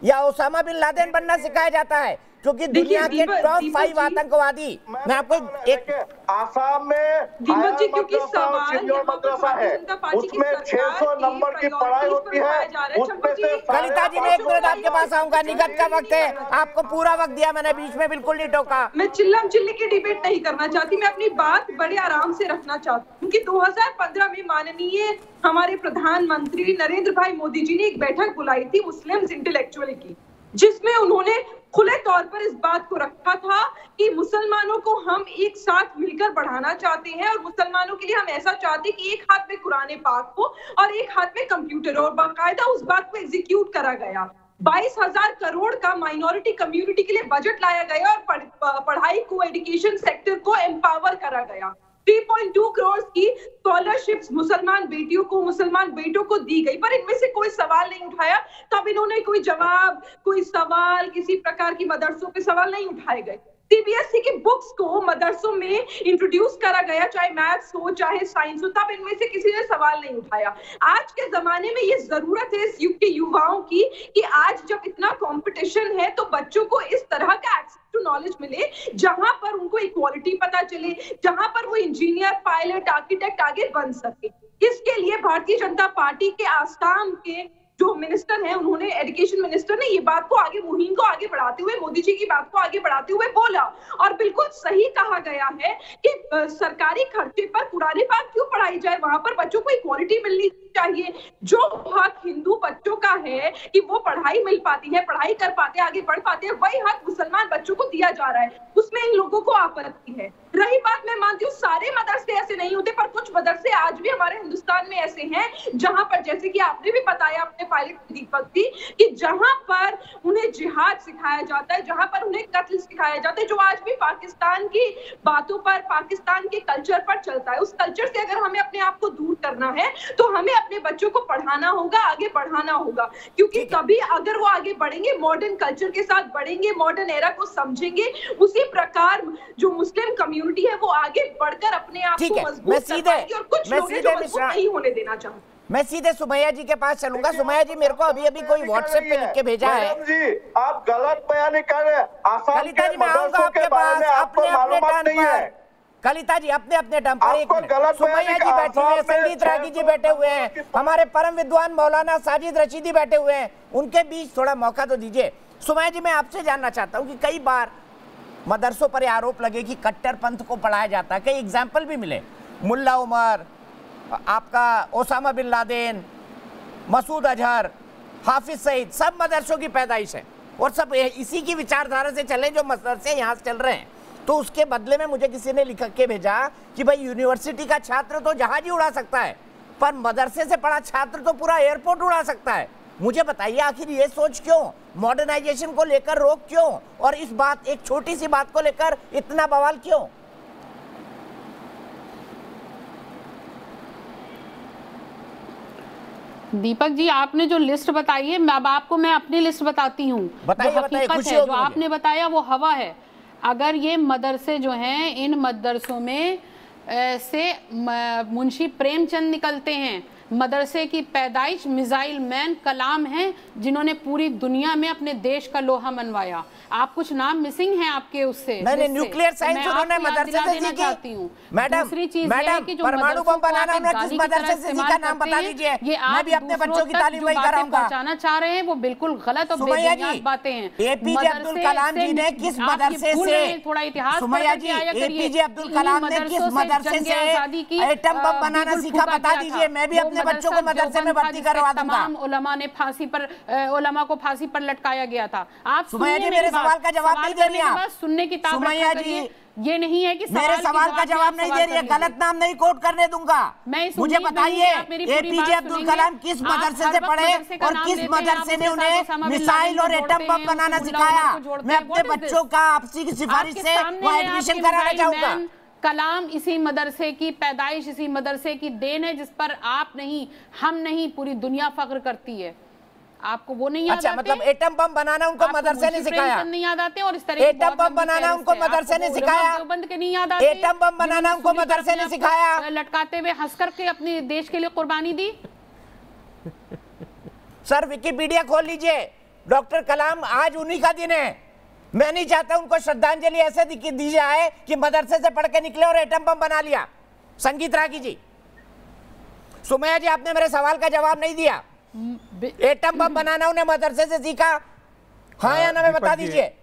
या ओसामा बिन लादेन बनना सिखाया जाता है? क्योंकि दुनिया के टॉप 5 आतंकवादी, मैं आपको एक आसाम में दीपक जी, क्योंकि सवाल मदरसा है, उसमें 600 नंबर की पढ़ाई होती है, उसमें से कलिता जी मैं 1 मिनट आपके पास आऊंगा। निगत का वक्त है, आपको पूरा वक्त दिया मैंने, बीच में बिल्कुल नहीं टोका। मैं चिल्लम चिल्ली की डिबेट नहीं करना चाहती, मैं अपनी बात बड़े आराम से रखना चाहती हूँ कि 2015 में माननीय हमारे प्रधानमंत्री नरेंद्र भाई मोदी जी ने एक बैठक बुलाई थी मुस्लिम्स इंटेलेक्चुअल की, जिसमें उन्होंने खुले तौर पर इस बात को रखा था कि मुसलमानों को हम एक साथ मिलकर बढ़ाना चाहते हैं, और मुसलमानों के लिए हम ऐसा चाहते हैं कि एक हाथ में कुरान पाक हो और एक हाथ में कंप्यूटर हो, और बाकायदा उस बात को एग्जीक्यूट करा गया। 22,000 करोड़ का माइनॉरिटी कम्युनिटी के लिए बजट लाया गया और पढ़ाई को, एजुकेशन सेक्टर को एम्पावर करा गया। 3.2 करोड़ की स्कॉलरशिप्स मुसलमान बेटियों को, मुसलमान बेटों को दी गई, पर इनमें से कोई सवाल नहीं उठाया। तब इन्होंने कोई जवाब, कोई सवाल, किसी प्रकार की मदरसों पे सवाल नहीं उठाए गए। सीबीएसई की बुक्स को मदरसों में इंट्रोड्यूस करा गया, चाहे मैथ्स हो चाहे साइंस हो, तब इनमें से किसी ने सवाल नहीं उठाया। आज के जमाने में ये जरूरत है इस युग के युवाओं की कि आज जब इतना कंपटीशन है तो बच्चों को इस तरह का एक्सेस टू नॉलेज मिले जहां पर उनको इक्वालिटी पता चले, जहां पर वो इंजीनियर, पायलट, आर्किटेक्ट आगे बन सके। इसके लिए भारतीय जनता पार्टी के आसाम के जो मिनिस्टर हैं, उन्होंने, एजुकेशन मिनिस्टर ने ये बात को आगे, मुहिम को आगे बढ़ाते हुए, मोदी जी की बात को आगे बढ़ाते हुए बोला, और बिल्कुल सही कहा गया है कि सरकारी खर्चे पर कुरान पाक क्यों पढ़ाई जाए, वहां पर बच्चों को इक्वालिटी मिलनी चाहिए। जो हक हिंदू बच्चों का है कि वो पढ़ाई मिल पाती है, पढ़ाई कर पाते हैं, आगे बढ़ पाते हैं, वही हक मुसलमान बच्चों को दिया जा रहा है, उसमें इन लोगों को आपत्ति है। रही बात, मैं मानती हूँ सारे मदरसे ऐसे नहीं होते, पर कुछ मदरसे आज भी हमारे हिंदुस्तान में ऐसे हैं जहां पर, जैसे कि आपने भी बताया अपने पायलट दीपक जी, कि जहां पर उन्हें जिहाद सिखाया जाता है, जहां पर उन्हें कत्ल सिखाया जाता है, जो आज भी पाकिस्तान की बातों पर, पाकिस्तान के कल्चर पर चलता है। उस कल्चर से अगर हमें अपने आप को दूर करना है तो हमें अपने बच्चों को पढ़ाना होगा, आगे बढ़ाना होगा, क्योंकि तभी अगर वो आगे बढ़ेंगे, मॉडर्न कल्चर के साथ बढ़ेंगे, मॉडर्न एरा को समझेंगे, उसी प्रकार जो मुस्लिम कम्युनिटी है वो आगे बढ़कर अपने आप को मजबूत कर पाएगी। और कुछ लोग जो मजबूत नहीं होने देना चाहते। मैं सीधे सुमैया जी के पास चलूंगा। सुमैया जी, मेरे को अभी कोई व्हाट्सएप पे लिख के भेजा है जी, आप गलत बयान कर रहे हैं। आसाम कलिता के जी, मैं आऊंगा आपके पास, आपको मालूमात नहीं है। कलिता जी, अपने टर्म पर एक मिनट। सुमैया जी बैठे हुए हैं, संगीत रागी जी बैठे हुए हैं, हमारे परम विद्वान मौलाना साजिद रशीदी बैठे हुए हैं, उनके बीच थोड़ा मौका तो दीजिए। सुमैया जी, मैं आपसे जानना चाहता हूँ कि कई बार मदरसों पर आरोप लगे कि कट्टर पंथ को पढ़ाया जाता है, कई एग्जाम्पल भी मिले, मुल्ला उमर, आपका Osama bin Laden, Masood Azhar, Hafiz Saeed, सब मदरसों की पैदाइश है और सब इसी की विचारधारा से चले जो मदरसे यहाँ से चल रहे हैं। तो उसके बदले में मुझे किसी ने लिख के भेजा कि भाई यूनिवर्सिटी का छात्र तो जहाज ही उड़ा सकता है, पर मदरसे से पढ़ा छात्र तो पूरा एयरपोर्ट उड़ा सकता है। मुझे बताइए आखिर ये सोच क्यों, मॉडर्नाइजेशन को लेकर रोक क्यों, और इस बात, एक छोटी सी बात को लेकर इतना बवाल क्यों? दीपक जी, आपने जो लिस्ट बताई है, अब आपको मैं अपनी लिस्ट बताती हूँ। हकीकत है, जो आपने बताया वो हवा है। अगर ये मदरसे जो हैं, इन मदरसों में से मुंशी प्रेमचंद निकलते हैं। मदरसे की पैदाइश मिसाइल मैन कलाम हैं, जिन्होंने पूरी दुनिया में अपने देश का लोहा मनवाया। आप कुछ नाम मिसिंग हैं आपके उससे। मैंने न्यूक्लियर साइंस उन्होंने मदरसे से सीखी। मैडम, दूसरी चीज है कि जो परमाणु बम बनाना उन्होंने किस मदरसे से सीखा, नाम बता दीजिए। मैं भी अपने बच्चों की तालीम वही कराऊंगा। पहुंचाना चाह रहे हैं वो बिल्कुल गलत और बेबुनियाद बातें हैं। एपीजे अब्दुल कलाम जी ने किस मदरसे से, थोड़ा इतिहास सुमैया जी, एपीजे अब्दुल कलाम ने किस मदरसे से एटम बम बनाना सीखा, बता दीजिए। मैं भी अपने बच्चों को मदरसे में भर्ती करवा दूंगा। तमाम उलमा ने फांसी पर, उलमा को फांसी पर लटकाया गया था। आप सुमैया जी, मेरे सवाल का जवाब नहीं दे रही हैं। सुनने की ताकत सुमैया जी, ये नहीं है कि मेरे सवाल का जवाब नहीं दे रही है, गलत नाम नहीं कोट करने दूंगा। मुझे बताइए, एपीजे अब्दुल कलाम किस मदरसे से पढ़े और किस मदरसे ने उन्हें मिसाइल और एटम बम बनाना सिखाया? मैं अपने बच्चों का आपसी की सिफारिश से वो एडमिशन कराना चाहूंगा। कलाम इसी मदरसे की पैदाइश, इसी मदरसे की देन है, जिस पर आप नहीं, हम नहीं, पूरी दुनिया फख्र करती है। आपको वो नहीं याद आते? मतलब एटम बम बनाना उनको मदरसे ने सिखाया? नहीं याद आते? और इस तरह एटम बम बनाना उनको मदरसे ने सिखाया? देवबंद के नहीं याद आते? एटम बम बनाना उनको मदरसे ने सिखाया? लटकाते हुए हंस करके अपने देश के लिए कुर्बानी दी। सर, विकिपीडिया खोल लीजिए, डॉक्टर कलाम आज उन्हीं का दिन है। मैं नहीं चाहता उनको श्रद्धांजलि ऐसे दी जाए कि मदरसे से पढ़ के निकले और एटम बम बना लिया। संगीत रागी जी, सुमैया जी, आपने मेरे सवाल का जवाब नहीं दिया। एटम बम बनाना उन्हें मदरसे से सीखा, हाँ या ना, में बता दीजिए।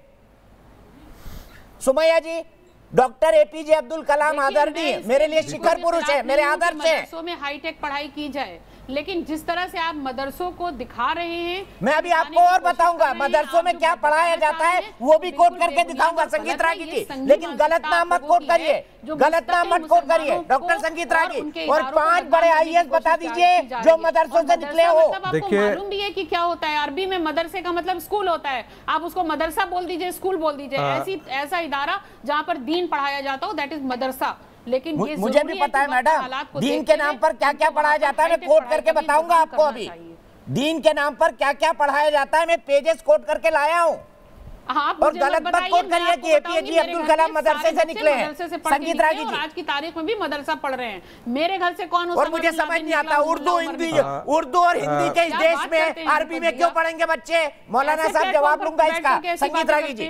सुमैया जी, डॉक्टर एपीजे अब्दुल कलाम आदरणीय, मेरे लिए शिखर पुरुष है, मेरे आदर्श है। मदरसों में हाईटेक पढ़ाई की जाए, लेकिन जिस तरह से आप मदरसों को दिखा रहे हैं, मैं अभी आपको और बताऊंगा मदरसों में क्या पढ़ाया जाता है, वो भी कोट करके दिखाऊंगा संगीत रागी जी। लेकिन गलत नाम मत कोट करिए, गलत नाम मत कोट करिए डॉक्टर संगीत रागी। और 5 बड़े आईएएस बता दीजिए जो मदरसों से निकले हो। आपको मालूम भी है कि क्या होता है? अरबी में मदरसे का मतलब स्कूल होता है, आप उसको मदरसा बोल दीजिए, स्कूल बोल दीजिए। ऐसा इदारा जहाँ पर दीन पढ़ाया जाता हो, दैट इज मदरसा। लेकिन मुझे भी पता है मैडम, दीन के नाम पर क्या क्या पढ़ाया जाता है, मैं कोट करके बताऊंगा आपको। अभी दीन के नाम पर क्या क्या पढ़ाया जाता है, मैं पेजेस कोट करके लाया हूँ। और गलत मत कोट करिए कि एपीजे अब्दुल कलाम मदरसे से निकले हैं। संगीत रागी जी आज की तारीख में भी मदरसा पढ़ रहे हैं। मेरे घर से कौन, और मुझे समझ नहीं आता उर्दू और हिंदी के इस देश में अरबी में क्यों पढ़ेंगे बच्चे? मौलाना साहब जवाब लूंगा इसका। संगीत रागी जी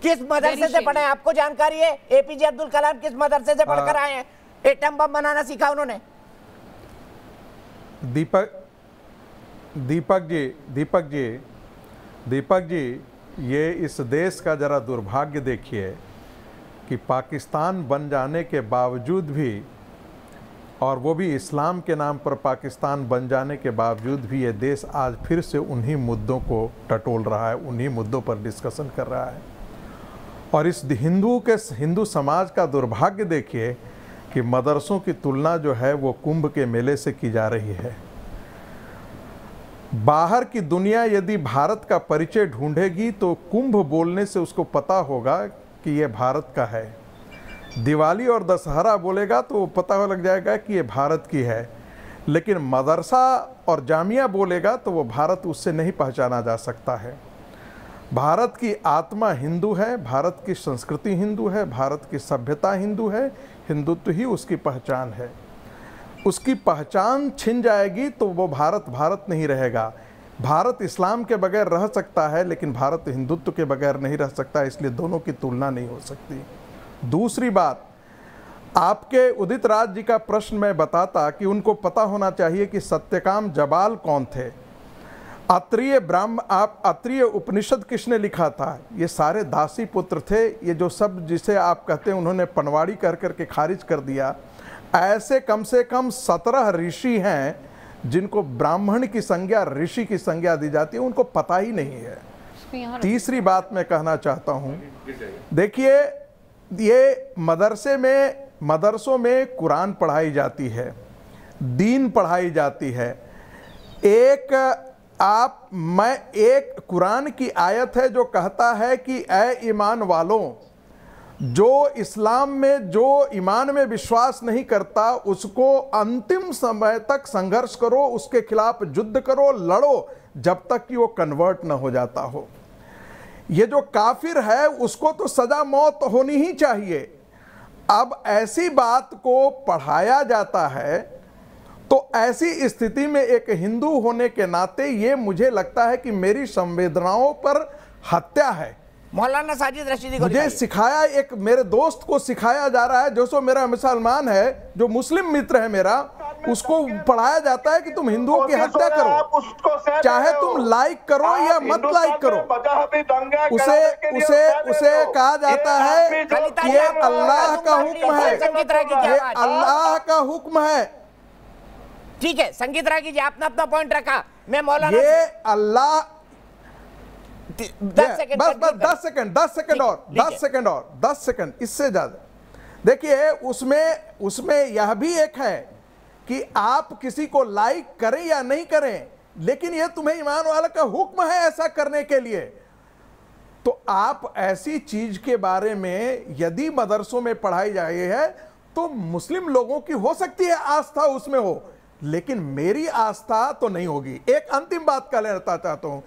किस मदरसे से पढ़े, आपको जानकारी है? एपीजे अब्दुल कलाम किस मदरसे से पढ़कर आए हैं? एटम बम बनाना सीखा उन्होंने। दीपक जी, ये इस देश का जरा दुर्भाग्य देखिए कि पाकिस्तान बन जाने के बावजूद भी, और वो भी इस्लाम के नाम पर पाकिस्तान बन जाने के बावजूद भी, ये देश आज फिर से उन्हीं मुद्दों को टटोल रहा है, उन्हीं मुद्दों पर डिस्कशन कर रहा है। और इस हिंदू समाज का दुर्भाग्य देखिए कि मदरसों की तुलना जो है वो कुंभ के मेले से की जा रही है। बाहर की दुनिया यदि भारत का परिचय ढूंढेगी तो कुंभ बोलने से उसको पता होगा कि ये भारत का है। दिवाली और दशहरा बोलेगा तो पता लग जाएगा कि ये भारत की है। लेकिन मदरसा और जामिया बोलेगा तो वो भारत उससे नहीं पहचाना जा सकता है। भारत की आत्मा हिंदू है, भारत की संस्कृति हिंदू है, भारत की सभ्यता हिंदू है, हिंदुत्व ही उसकी पहचान है। उसकी पहचान छिन जाएगी तो वो भारत नहीं रहेगा। भारत इस्लाम के बगैर रह सकता है लेकिन भारत हिंदुत्व के बगैर नहीं रह सकता, इसलिए दोनों की तुलना नहीं हो सकती। दूसरी बात, आपके उदित राज जी का प्रश्न मैं बताता कि उनको पता होना चाहिए कि सत्यकाम जबाल कौन थे। अत्रिय उपनिषद किसने लिखा था? ये सारे दासी पुत्र थे। ये जो सब जिसे आप कहते हैं उन्होंने पनवाड़ी कर करके खारिज कर दिया। ऐसे कम से कम 17 ऋषि हैं जिनको ब्राह्मण की संज्ञा, ऋषि की संज्ञा दी जाती है, उनको पता ही नहीं है। तीसरी बात मैं कहना चाहता हूं, देखिए ये मदरसों में कुरान पढ़ाई जाती है, दीन पढ़ाई जाती है। एक कुरान की आयत है जो कहता है कि ऐ ईमान वालों, जो इस्लाम में, जो ईमान में विश्वास नहीं करता उसको अंतिम समय तक संघर्ष करो, उसके खिलाफ युद्ध करो, लड़ो जब तक कि वो कन्वर्ट न हो जाता हो। ये जो काफिर है उसको तो सजा मौत होनी ही चाहिए। अब ऐसी बात को पढ़ाया जाता है तो ऐसी स्थिति में एक हिंदू होने के नाते ये मुझे लगता है कि मेरी संवेदनाओं पर हत्या है। मौलाना साजिद रशीदी को मुझे सिखाया, एक मेरे दोस्त को सिखाया जा रहा है, जो सो मेरा मुसलमान है, जो मुस्लिम मित्र है मेरा, उसको पढ़ाया जाता है कि तुम हिंदुओं की हत्या करो, चाहे तुम लाइक करो या मत लाइक करो। उसे कहा जाता है कि ये अल्लाह का हुक्म है, ये अल्लाह का हुक्म है। ठीक है संगीत रागी जी, आपने अपना पॉइंट रखा। मैं मौलाना, ये अल्लाह 10 सेकंड इससे ज्यादा। देखिए उसमें यह भी एक है कि आप किसी को लाइक करें या नहीं करें, लेकिन यह तुम्हें ईमान वाला का हुक्म है ऐसा करने के लिए। तो आप ऐसी चीज के बारे में यदि मदरसों में पढ़ाई जा रही है तो मुस्लिम लोगों की हो सकती है आस्था उसमें हो, लेकिन मेरी आस्था तो नहीं होगी। एक अंतिम बात कहना चाहता हूं,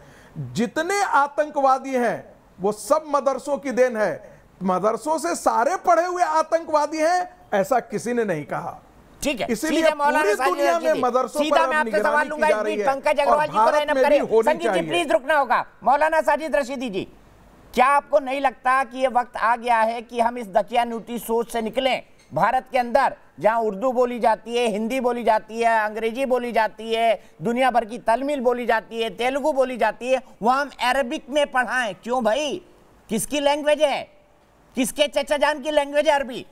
जितने आतंकवादी हैं वो सब मदरसों की देन है। मदरसों से सारे पढ़े हुए आतंकवादी हैं ऐसा किसी ने नहीं कहा। ठीक है, इसीलिए पूरी दुनिया में मदरसों पर निगरानी की जा रही है। पंकज अग्रवाल जी को लाइन अप करें। संगीत जी प्लीज रुकना होगा। मौलाना साजिद रशीदी जी, क्या आपको नहीं लगता कि ये वक्त आ गया है कि हम इस दकियानूती सोच से निकलें? भारत के अंदर जहां उर्दू बोली जाती है, हिंदी बोली जाती है, अंग्रेजी बोली जाती है, दुनिया भर की तमिल बोली जाती है, तेलुगु बोली जाती है, वहां हम अरबिक में पढ़ाएं। क्यों भाई? किसकी लैंग्वेज है? किसके चचा जान की लैंग्वेज है अरबी?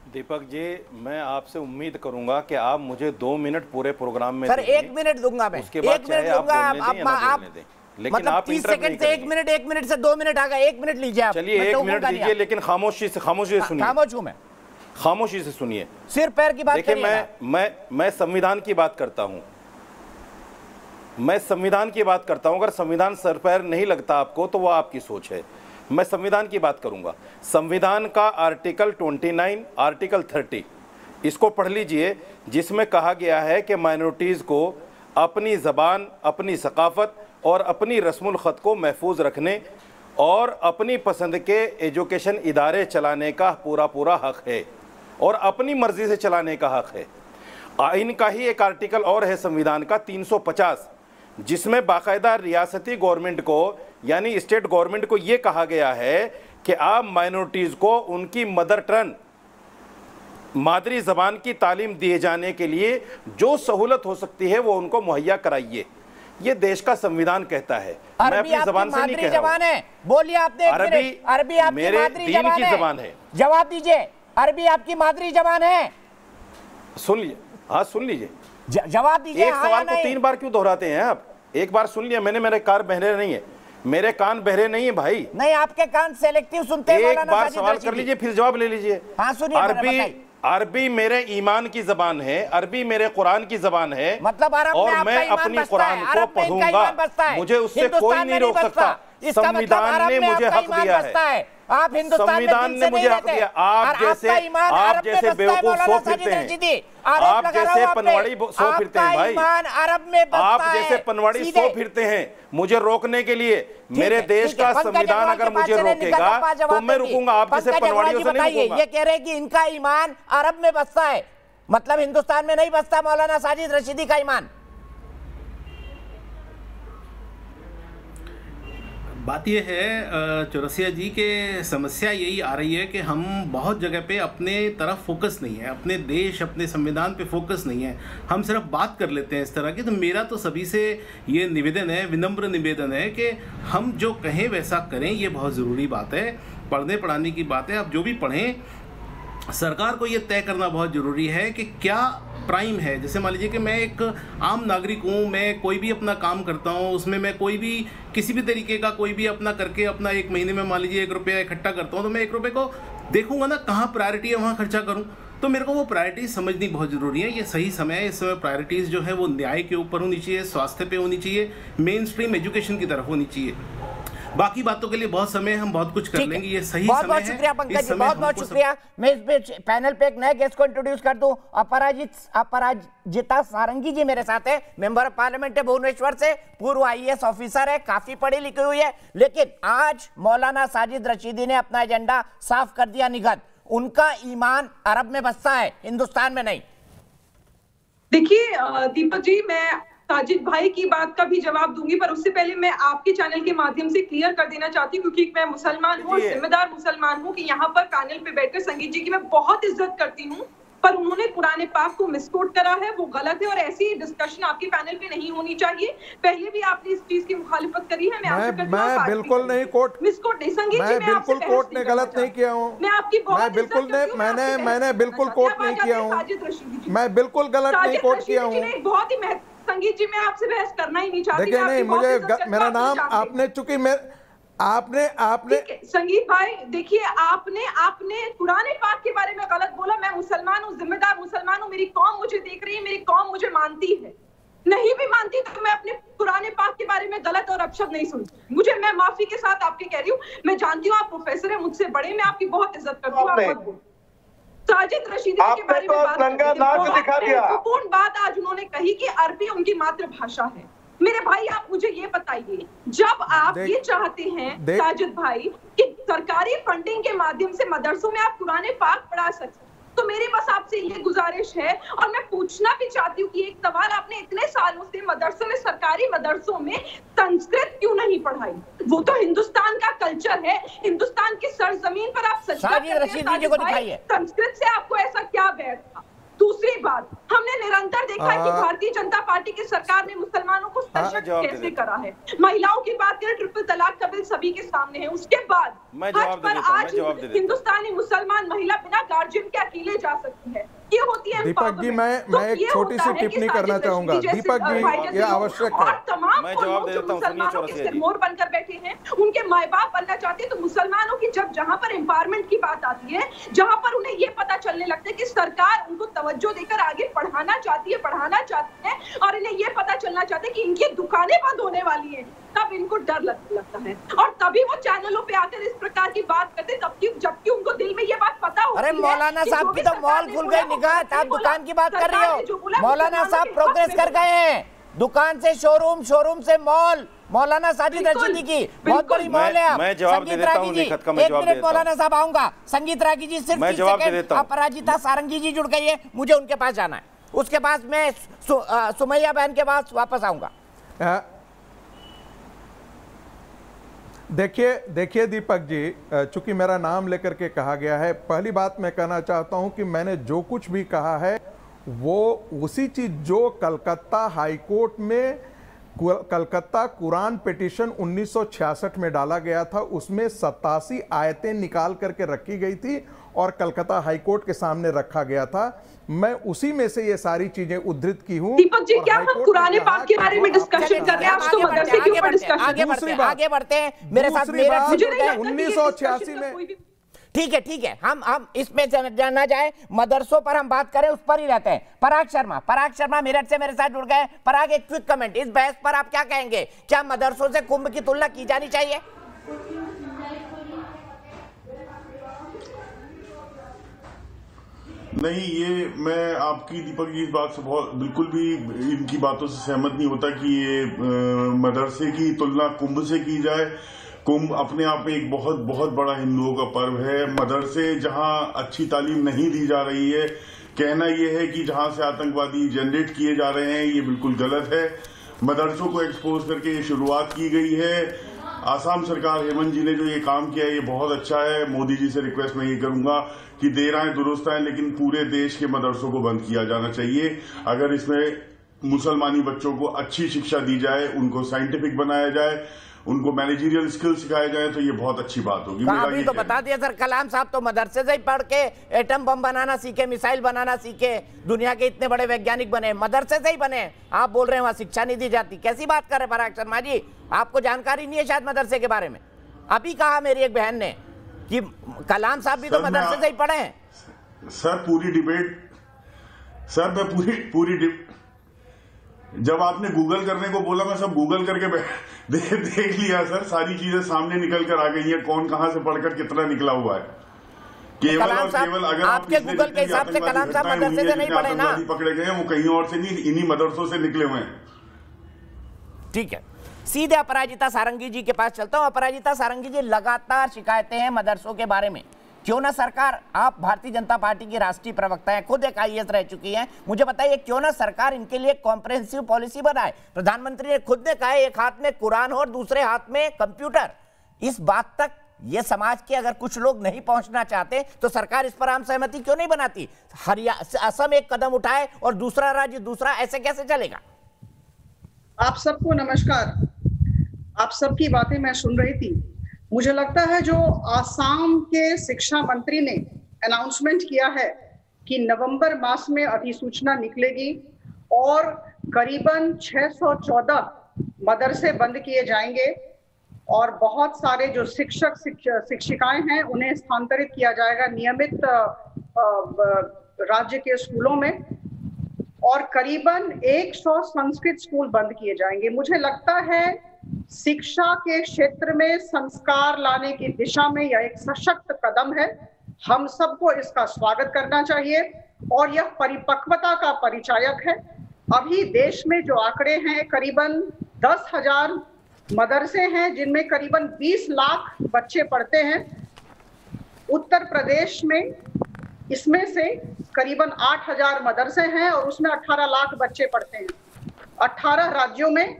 दीपक जी, मैं आपसे उम्मीद करूंगा कि आप मुझे 2 मिनट पूरे प्रोग्राम में सर 1 मिनट दूंगा मैं, उसके बाद चाहे आप बोलने दें, लेकिन मतलब आप 30 सेकंड से 1 मिनट, 1 मिनट से 2 मिनट आ गए। 1 मिनट लीजिए आप। चलिए 1 मिनट दीजिए, लेकिन खामोशी से सुनिए। खामोश हूं मैं, खामोशी से सुनिए। सिर पैर की बात देखिए, मैं संविधान की बात करता हूं, मैं संविधान की बात करता हूं। अगर संविधान सर पैर नहीं लगता आपको तो वो आपकी सोच है। मैं संविधान की बात करूंगा। संविधान का आर्टिकल 29, आर्टिकल 30, इसको पढ़ लीजिए, जिसमें कहा गया है कि माइनॉरिटीज़ को अपनी ज़बान, अपनी सकाफ़त और अपनी रस्मुल ख़त को महफूज रखने और अपनी पसंद के एजुकेशन इदारे चलाने का पूरा हक़ है और अपनी मर्ज़ी से चलाने का हक़ है। इनका ही एक आर्टिकल और है संविधान का 350, जिसमें बाकायदा रियासती गवर्नमेंट को यानी स्टेट गवर्नमेंट को ये कहा गया है कि आप माइनॉरिटीज़ को उनकी मदर टंग, मादरी ज़बान की तालीम दिए जाने के लिए जो सहूलत हो सकती है वो उनको मुहैया कराइए। ये देश का संविधान कहता है। मैं अपनी ज़बान से नहीं कह रहा हूं। बोलिए आपने। अरबी आपकी मेरे मादरी दीन की ज़बान है। जवाब दीजिए। अरबी आपकी मादरी ज़बान है? सुन लीजिए, हाँ सुन लीजिए, जवाब दीजिए। एक सवाल को 3 बार क्यों दोहराते हैं आप? एक बार सुन लिया मैंने, मेरे कान बहरे नहीं है, मेरे कान बहरे नहीं है भाई। नहीं, आपके कान सेलेक्टिव सुनते हैं। एक बार सवाल कर लीजिए फिर जवाब ले लीजिए। हाँ सुनिए। अरबी मेरे ईमान की जबान है, अरबी मेरे कुरान की जबान है, मतलब और मैं अपनी कुरान को पढ़ूंगा, मुझे उससे कोई नहीं रोक सकता। संविधान ने मुझे हक दिया है। आप संविधान ने मुझे हक दिया। आप जैसे बेवकूफ सो फिरते हैं, आप जैसे पनवाड़ी सो फिरते हैं भाई, आप जैसे पनवाड़ी सो फिरते हैं मुझे रोकने के लिए। मेरे देश का संविधान अगर मुझे रोकेगा तो मैं रुकूंगा, आप जैसे पनवाड़ियों से नहीं रुकूंगा। ये कह रहे हैं कि इनका ईमान अरब में बसता है, मतलब हिंदुस्तान में नहीं बसता मौलाना साजिद रशीदी का ईमान। बात यह है चौरसिया जी के समस्या यही आ रही है कि हम बहुत जगह पे अपने तरफ फोकस नहीं है, अपने देश, अपने संविधान पे फोकस नहीं है, हम सिर्फ बात कर लेते हैं इस तरह की। तो मेरा तो सभी से ये निवेदन है, विनम्र निवेदन है कि हम जो कहें वैसा करें। ये बहुत ज़रूरी बात है, पढ़ने पढ़ाने की बात है। आप जो भी पढ़ें, सरकार को ये तय करना बहुत ज़रूरी है कि क्या प्राइम है। जैसे मान लीजिए कि मैं एक आम नागरिक हूँ, मैं कोई भी अपना काम करता हूँ, उसमें मैं कोई भी किसी भी तरीके का कोई भी अपना करके अपना एक महीने में मान लीजिए 1 रुपया इकट्ठा करता हूँ, तो मैं 1 रुपये को देखूंगा ना कहाँ प्रायोरिटी है वहाँ खर्चा करूँ। तो मेरे को वो प्रायोरिटीज़ समझनी बहुत ज़रूरी है। ये सही समय है, इस समय प्रायोरिटीज़ जो है वो न्याय के ऊपर होनी चाहिए, स्वास्थ्य पे होनी चाहिए, मेन स्ट्रीम एजुकेशन की तरफ होनी चाहिए। बाकी बातों के लिए बहुत समय, हम बहुत कुछ कर लेंगे। ये सही बहुत समय बहुत शुक्रिया पंकज जी, बहुत बहुत शुक्रिया। मैं इस पैनल पे एक नए गेस्ट को इंट्रोड्यूस कर दूं। अपराजिता सारंगी जी मेरे साथ है, मेंबर ऑफ पार्लियामेंट है भुवनेश्वर से, पूर्व IAS ऑफिसर है, काफी पढ़ी लिखी हुई है, लेकिन आज मौलाना साजिद रशीदी ने अपना एजेंडा साफ कर दिया निगत। उनका ईमान अरब में बसता है, हिंदुस्तान में नहीं। देखिए दीपक जी, मैं साजिद भाई की बात का भी जवाब दूंगी, पर उससे पहले मैं आपके चैनल के माध्यम से क्लियर कर देना चाहती हूँ, क्योंकि मैं मुसलमान हूँ और जिम्मेदार मुसलमान हूँ, कि यहाँ पर पैनल पे बैठकर संगीत जी की मैं बहुत इज्जत करती हूँ, पर उन्होंने कुरान पाक को मिसकोट करा है, वो गलत है और ऐसी डिस्कशन आपके पैनल पे नहीं होनी चाहिए। पहले भी आपने इस चीज की मुखालिफत करी है। मैं बिल्कुल नहीं कोट मिसकोट नहीं संगीत जी, मैं बिल्कुल कोट ने गलत नहीं किया हूँ। मैं आपकी मैं बिल्कुल मैंने बिल्कुल कोट नहीं किया हूँ। मैं बिल्कुल गलत नहीं कोट किया हूँ। बहुत ही संगीत जी, मैं आपसे बहस करना ही नहीं चाहती। देखिए नहीं, मुझे मेरा नाम आपने चूंकि मैं आपने संगीत भाई देखिए, आपने कुरान पाक के बारे में गलत बोला। मैं मुसलमान हूँ, जिम्मेदार मुसलमान हूँ, मेरी कौम मुझे देख रही है, मेरी कौम मुझे मानती है। नहीं भी मानती तो मैं अपने कुरान पाक के बारे में गलत और अपशब्द नहीं सुनती। मैं माफी के साथ आपके कह रही हूँ, मैं जानती हूँ आप प्रोफेसर है, मुझसे बड़े, मैं आपकी बहुत इज्जत करती हूँ, आप मत बोलो। साजिद रशीदी के बारे में महत्वपूर्ण बात आज उन्होंने कही कि अरबी उनकी मातृभाषा है। मेरे भाई आप मुझे ये बताइए, जब आप ये चाहते हैं साजिद भाई कि सरकारी फंडिंग के माध्यम से मदरसों में आप कुरान पाक पढ़ा सकते, तो मेरी बस आपसे ये गुजारिश है, और मैं पूछना भी चाहती हूँ कि एक सवाल, आपने इतने सालों से मदरसों में, सरकारी मदरसों में संस्कृत क्यों नहीं पढ़ाई? वो तो हिंदुस्तान का कल्चर है, हिंदुस्तान की सरजमीन पर आप संस्कृत से आपको ऐसा क्या बैर था? दूसरी बात, हमने निरंतर देखा है कि भारतीय जनता पार्टी की सरकार ने मुसलमानों को सशक्त कैसे करा है। महिलाओं की बात करें, ट्रिपल तलाक का बिल सभी के सामने है। उसके बाद हज पर आज हिंदुस्तानी मुसलमान महिला बिना गार्जियन के अकेले जा सकती है। ये होती है दीपक जी, मैं एक छोटी सी टिप्पणी करना चाहूंगा। दीपक जी, ये आवश्यक है। और तमाम मैं जवाब दे देता हूं, मुसलमानों के सिरमौर बनकर बैठे हैं, उनके माए बाप बनना चाहते हैं। तो मुसलमानों की जहां पर एम्पावरमेंट की बात आती है, जहां पर उन्हें ये पता चलने लगता है कि सरकार उनको तवज्जो देकर आगे पढ़ाना चाहती है और इन्हें ये पता चलना चाहते हैं कि इनकी दुकानें बंद होने वाली हैं, तब इनको डर लगता है और तभी वो चैनलों पे आकर इस प्रकार की बात करते, जबकि उनको दिल में ये बात पता होती है। अरे मौलाना साहब की तो मॉल खुल गई, निगाह आप दुकान की बात कर रही हो। मौलाना साहब प्रोग्रेस कर गए हैं, दुकान से शोरूम, शोरूम से मॉल। मौलाना साजिद रशीदी की बहुत बड़ी मॉल है। मैं जवाब दे देता हूं, निखत का मैं जवाब दे देता हूं। मौलाना साहब आऊंगा, संगीत रागी जी सिर्फ मैं जवाब दे देता हूं। अपराजिता सारंगी जी जुड़ गई है, मुझे उनके पास जाना है, उसके बाद मैं सुमैया बहन के पास वापस आऊंगा। देखिए दीपक जी, चूंकि मेरा नाम लेकर के कहा गया है, पहली बात मैं कहना चाहता हूं कि मैंने जो कुछ भी कहा है वो उसी चीज जो कलकत्ता हाईकोर्ट में कलकत्ता कुरान पिटीशन 1966 में डाला गया था, उसमें 87 आयतें निकाल करके रखी गई थी और कलकत्ता हाईकोर्ट के सामने रखा गया था। मैं उसी में से ये सारी चीजें उद्धृत की हूं। दीपक जी, क्या हम कुरान पाक के बारे में डिस्कशन कर रहे हैं? आप तो मदरसे के ऊपर डिस्कशन। आगे बढ़ते हैं, मेरे साथ मेरठ से जुड़ गए 1986 में। ठीक है, हम इसमें जाना जाए, मदरसों पर हम बात करें, उस पर ही रहते हैं। पराग शर्मा मेरठ से मेरे साथ जुड़ गए। पराग, एक क्विक कमेंट, इस बहस पर आप क्या कहेंगे? क्या मदरसों से कुंभ की तुलना की जानी चाहिए? नहीं, ये मैं आपकी दीपक जी इस बात से बिल्कुल भी इनकी बातों से सहमत नहीं होता कि ये मदरसे की तुलना कुंभ से की जाए। कुंभ अपने आप में एक बहुत बहुत बड़ा हिंदुओं का पर्व है। मदरसे जहां अच्छी तालीम नहीं दी जा रही है, कहना यह है कि जहां से आतंकवादी जनरेट किए जा रहे हैं, ये बिल्कुल गलत है। मदरसों को एक्सपोज करके ये शुरुआत की गई है। आसाम सरकार, हेमंत जी ने जो ये काम किया है, ये बहुत अच्छा है। मोदी जी से रिक्वेस्ट मैं ये करूंगा कि देर आए दुरुस्त आए, लेकिन पूरे देश के मदरसों को बंद किया जाना चाहिए। अगर इसमें मुसलमानी बच्चों को अच्छी शिक्षा दी जाए, उनको साइंटिफिक बनाया जाए, उनको मैनेजरियल स्किल सिखाए जाए, तो ये बहुत अच्छी बात होगी। अभी तो बता दिया सर, कलाम साहब तो मदरसे से ही पढ़ के एटम बम बनाना सीखे, मिसाइल बनाना सीखे, दुनिया के इतने बड़े वैज्ञानिक बने, मदरसे से ही बने। आप बोल रहे हैं वहां शिक्षा नहीं दी जाती, कैसी बात कर रहे पराग शर्मा जी? आपको जानकारी नहीं है शायद मदरसे के बारे में। अभी कहा मेरी एक बहन ने कि कलाम साहब भी तो मदरसे से ही पढ़े हैं। सर पूरी डिबेट, सर मैं पूरी जब आपने गूगल करने को बोला, मैं सब गूगल करके देख लिया सर। सारी चीजें सामने निकल कर आ गई है, कौन कहां से पढ़कर कितना निकला हुआ है। केवल और केवल अगर आपके गूगल के हिसाब से कलाम साहब मदरसे से नहीं पढ़े ना, पकड़े गए हैं वो कहीं और से नहीं, इन्हीं मदरसों से निकले हुए हैं। ठीक है, सीधे अपराजिता सारंगी जी के पास चलता हूं। अपराजिता सारंगी जी, लगातार शिकायतें हैं मदरसों के बारे में, क्यों ना सरकार, आप भारतीय जनता पार्टी की राष्ट्रीय प्रवक्ता हैं, खुद एक IAS रह चुकी हैं, मुझे बताइए क्यों ना सरकार इनके लिए कॉम्प्रिहेंसिव पॉलिसी बनाए। प्रधानमंत्री ने खुद ने कहा है, एक हाथ में कुरान हो और दूसरे हाथ में कंप्यूटर। इस बात तक ये समाज के अगर कुछ लोग नहीं पहुंचना चाहते तो सरकार इस पर आम सहमति क्यों नहीं बनाती? असम एक कदम उठाए और दूसरा राज्य दूसरा, ऐसे कैसे चलेगा? आप सबको नमस्कार। आप सबकी बातें मैं सुन रही थी। मुझे लगता है जो आसाम के शिक्षा मंत्री ने अनाउंसमेंट किया है कि नवंबर मास में अधिसूचना निकलेगी और करीबन 614 मदरसे बंद किए जाएंगे और बहुत सारे जो शिक्षिकाएं हैं उन्हें स्थानांतरित किया जाएगा नियमित राज्य के स्कूलों में, और करीबन 100 संस्कृत स्कूल बंद किए जाएंगे। मुझे लगता है शिक्षा के क्षेत्र में संस्कार लाने की दिशा में यह एक सशक्त कदम है। हम सबको इसका स्वागत करना चाहिए और यह परिपक्वता का परिचायक है। अभी देश में जो आंकड़े हैं, करीबन 10,000 मदरसे हैं जिनमें करीबन 20 लाख बच्चे पढ़ते हैं। उत्तर प्रदेश में इसमें से करीबन 8,000 मदरसे हैं और उसमें 18 लाख बच्चे पढ़ते हैं। 18 राज्यों में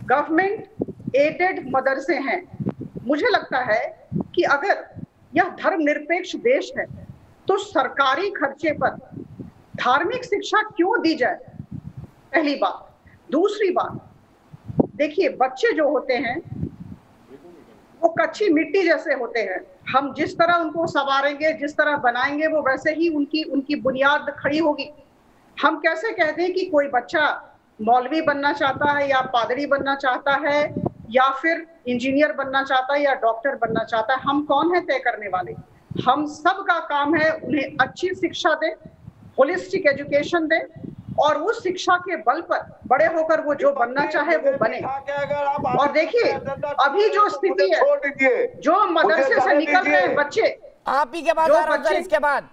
गवर्नमेंट एडेड मदरसे हैं। मुझे लगता है कि अगर यह धर्मनिरपेक्ष देश है तो सरकारी खर्चे पर धार्मिक शिक्षा क्यों दी जाए, पहली बात। दूसरी बात, देखिए बच्चे जो होते हैं वो कच्ची मिट्टी जैसे होते हैं, हम जिस तरह उनको संवारेंगे, जिस तरह बनाएंगे, वो वैसे ही उनकी बुनियाद खड़ी होगी। हम कैसे कह दें कि कोई बच्चा मौलवी बनना चाहता है या पादरी बनना चाहता है या फिर इंजीनियर बनना चाहता है या डॉक्टर बनना चाहता है? हम कौन है तय करने वाले? हम सब का काम है उन्हें अच्छी शिक्षा दें, होलिस्टिक एजुकेशन दें और उस शिक्षा के बल पर बड़े होकर वो जो बनना चाहे वो बने। और देखिए अभी जो स्थिति है, जो मदरसे से निकल रहे हैं बच्चे, आप ही के बाद आ रहा है, इसके बाद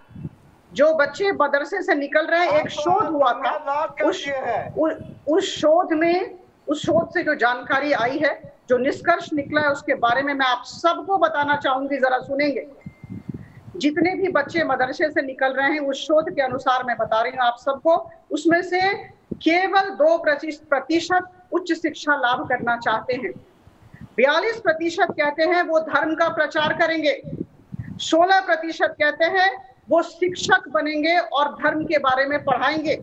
जो बच्चे मदरसे से निकल रहे हैं, एक शोध हुआ था, उस शोध से जो जानकारी आई है, जो निष्कर्ष निकला है, उसके बारे में मैं आप सबको बताना चाहूंगी, जरा सुनेंगे। जितने भी बच्चे मदरसे से निकल रहे हैं, उस शोध के अनुसार मैं बता रही हूँ आप सबको, उसमें से केवल 2% उच्च शिक्षा लाभ करना चाहते हैं। 42% कहते हैं वो धर्म का प्रचार करेंगे, 16% कहते हैं वो शिक्षक बनेंगे और धर्म के बारे में पढ़ाएंगे,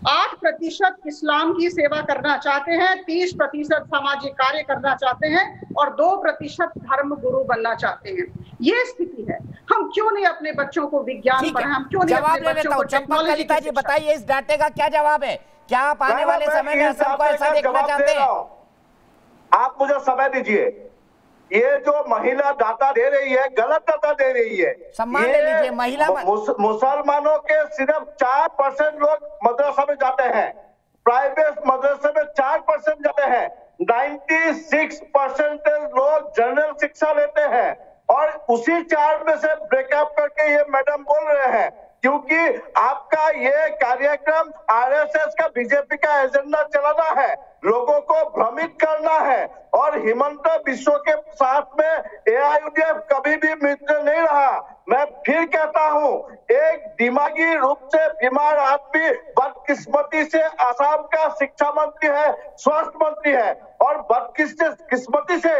8% इस्लाम की सेवा करना चाहते हैं, 30% सामाजिक कार्य करना चाहते हैं और 2% धर्म गुरु बनना चाहते हैं। ये स्थिति है। हम क्यों नहीं अपने बच्चों को विज्ञान पढ़ाएं? हम क्यों नहीं अपने बच्चों को टेक्नोलॉजी जी बताइए, इस डाटे का क्या जवाब है? क्या आप आने वाले समय में असम को ऐसा देखना चाहते हैं? आप मुझे समय दीजिए। ये जो महिला डाटा दे रही है, गलत डाटा दे रही है। सम्मान ले लीजिए। महिला मुसलमानों के सिर्फ 4% लोग मदरसा में जाते हैं, प्राइवेट मदरसे में 4% जाते हैं, 96% लोग जनरल शिक्षा लेते हैं और उसी 4 में से ब्रेकअप करके ये मैडम बोल रहे हैं, क्योंकि आपका ये कार्यक्रम आरएसएस का, बीजेपी का एजेंडा चलाना है, लोगों को भ्रमित करना है। और हिमंत बिस्व के साथ में एआईयूडीएफ कभी भी मित्र नहीं रहा। मैं फिर कहता हूं, एक दिमागी रूप से बीमार आदमी बदकिस्मती से असम का शिक्षा मंत्री है, स्वास्थ्य मंत्री है, और बदकिस्मती से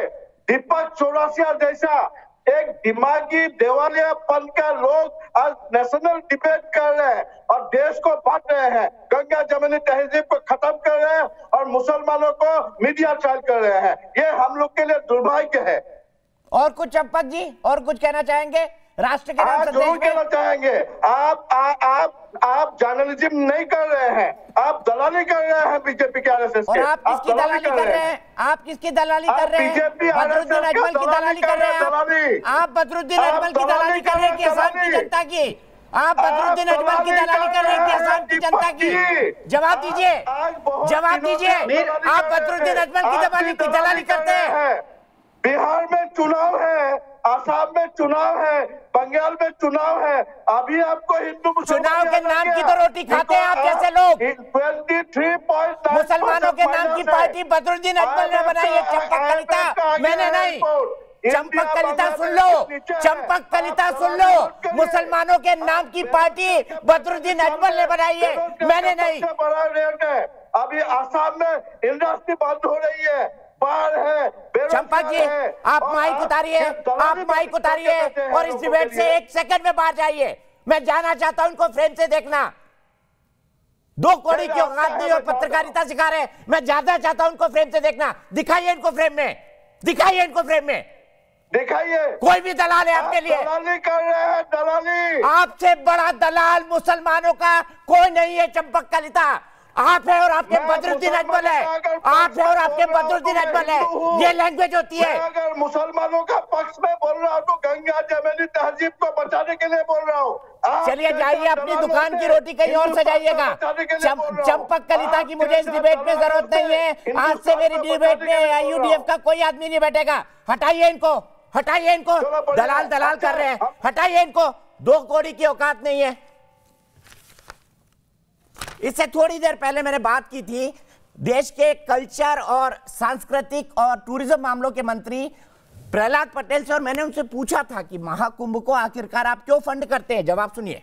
दीपक चौरसिया जैसा एक दिमागी देवालियापन का लोग आज नेशनल डिबेट कर रहे हैं और देश को बांट रहे हैं, गंगा जमुनी तहजीब को खत्म कर रहे हैं और मुसलमानों को मीडिया ट्रायल कर रहे हैं। ये हम लोग के लिए दुर्भाग्य है। और कुछ चंपक जी, और कुछ कहना चाहेंगे राष्ट्र के नाम? जरूर कहना चाहेंगे। आप जर्नलिज्म नहीं कर रहे हैं, आप दलाली कर रहे हैं बीजेपी के आरएसएस के। और आप किसकी दलाली कर रहे हैं? आप किसकी दलाली कर रहे हैं? बदरुद्दीन अजमल की दलाली कर रहे हैं आप। बदरुद्दीन अजमल की दलाली कर रहे हैं कि असम की जनता की? आप बदरुद्दीन अजमल की दलाली कर रहे हैं कि असम की जनता की? जवाब दीजिए, जवाब दीजिए। आप बदरुद्दीन अजमल की दलाली करते हैं? बिहार में चुनाव है, आसाम में चुनाव है, बंगाल में चुनाव है, अभी आपको हिंदू चुनाव के नाम की तो रोटी खाते हैं आप जैसे लोग। 23.9 मुसलमानों के नाम की पार्टी बदरुद्दीन अजमल ने बनाई है, चंपक कलिता, मैंने नहीं। चंपक कलिता सुन लो, चंपक कलिता सुन लो, मुसलमानों के नाम की पार्टी बदरुद्दीन अजमल ने बनाई है, मैंने नहीं। बड़ा रेट है। अभी आसाम में इंडस्ट्री बंद हो रही है, बाढ़ है, चंपक जी आप माइक उतारिए, आप माइक उतारिए और इस डिबेट से 1 सेकंड में बाहर जाइए। मैं जाना चाहता हूं इनको फ्रेम से देखना। 2 कौड़ी की औकात नहीं और पत्रकारिता सिखा रहे हैं। मैं ज्यादा चाहता हूं इनको फ्रेम से देखना। दिखाइए इनको फ्रेम में, दिखाइए इनको फ्रेम में, दिखाइए। कोई भी दलाल है आपके लिए? दलाली कर रहे हैं, दलाली। आपसे बड़ा दलाल मुसलमानों का कोई नहीं है चंपक कलिता। आप है और आपके बदरुद्दीन अजमल है, आप है और आपके बदरुद्दीन अजमल है। ये लैंग्वेज होती है। अगर मुसलमानों का पक्ष में बोल रहा हूँ तो गंगा जमुनी तहजीब को बचाने के लिए बोल रहा हूँ। चलिए जाइए, अपनी दुकान की रोटी कहीं और से जाइएगा। चंपक कलिता की मुझे इस डिबेट में जरूरत नहीं है। आज से मेरी डिबेट में एआईयूडीएफ का कोई आदमी नहीं बैठेगा। हटाइए इनको, हटाइए इनको, दलाल दलाल कर रहे हैं, हटाइए इनको। 2 कौड़ी की औकात नहीं है। इससे थोड़ी देर पहले मैंने बात की थी देश के कल्चर और सांस्कृतिक और टूरिज्म मामलों के मंत्री प्रहलाद पटेल से, और मैंने उनसे पूछा था कि महाकुंभ को आखिरकार आप क्यों फंड करते हैं। जवाब सुनिए।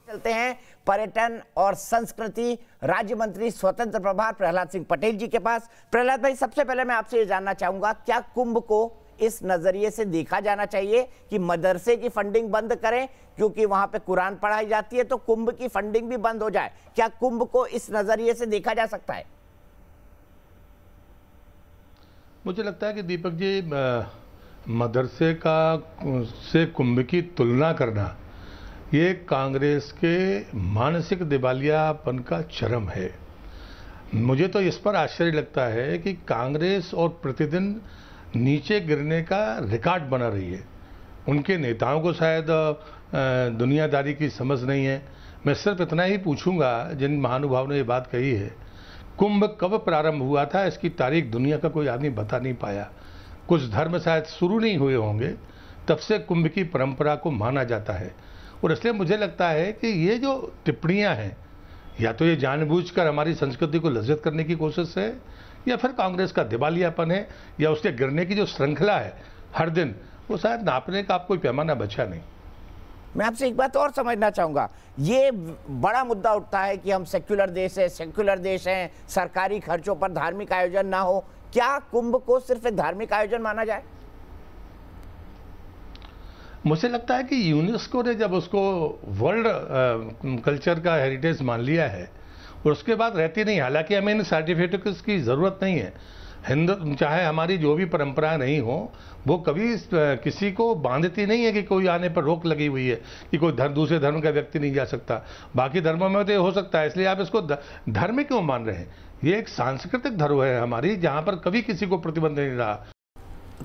चलते हैं पर्यटन और संस्कृति राज्य मंत्री स्वतंत्र प्रभार प्रहलाद सिंह पटेल जी के पास। प्रहलाद भाई, सबसे पहले मैं आपसे ये जानना चाहूंगा, क्या कुंभ को इस नजरिए से देखा जाना चाहिए कि मदरसे की फंडिंग बंद करें क्योंकि वहां पे कुरान पढ़ाई जाती है, तो कुंभ की फंडिंग भी बंद हो जाए? क्या कुंभ को इस नजरिए से देखा जा सकता है? मुझे लगता है कि दीपक जी, मदरसे का से कुंभ की तुलना करना ये कांग्रेस के मानसिक दिवालियापन का चरम है। मुझे तो इस पर आश्चर्य लगता है कि कांग्रेस और प्रतिदिन नीचे गिरने का रिकॉर्ड बना रही है। उनके नेताओं को शायद दुनियादारी की समझ नहीं है। मैं सिर्फ इतना ही पूछूंगा, जिन महानुभाव ने ये बात कही है, कुंभ कब प्रारंभ हुआ था इसकी तारीख दुनिया का कोई आदमी बता नहीं पाया। कुछ धर्म शायद शुरू नहीं हुए होंगे, तब से कुंभ की परंपरा को माना जाता है। और इसलिए मुझे लगता है कि ये जो टिप्पणियां हैं, या तो ये जानबूझकर हमारी संस्कृति को लज्जत करने की कोशिश है, या फिर कांग्रेस का दिवालियापन है, या उसके गिरने की जो श्रृंखला है हर दिन, वो शायद नापने का आप कोई पैमाना बचा नहीं। मैं आपसे एक बात और समझना चाहूंगा, ये बड़ा मुद्दा उठता है कि हम सेक्युलर देश हैं, सरकारी खर्चों पर धार्मिक आयोजन ना हो। क्या कुंभ को सिर्फ एक धार्मिक आयोजन माना जाए? मुझे लगता है कि यूनेस्को ने जब उसको वर्ल्ड कल्चर का हेरिटेज मान लिया है, और उसके बाद रहती नहीं। हालांकि हमें इन सर्टिफिकेट्स की ज़रूरत नहीं है। हिंदू चाहे हमारी जो भी परंपरा नहीं हो, वो कभी किसी को बांधती नहीं है कि कोई आने पर रोक लगी हुई है कि कोई दूसरे धर्म का व्यक्ति नहीं जा सकता। बाकी धर्मों में तो ये हो सकता है, इसलिए आप इसको धर्म क्यों मान रहे हैं? ये एक सांस्कृतिक धरोहर है हमारी, जहां पर कभी किसी को प्रतिबंध नहीं रहा।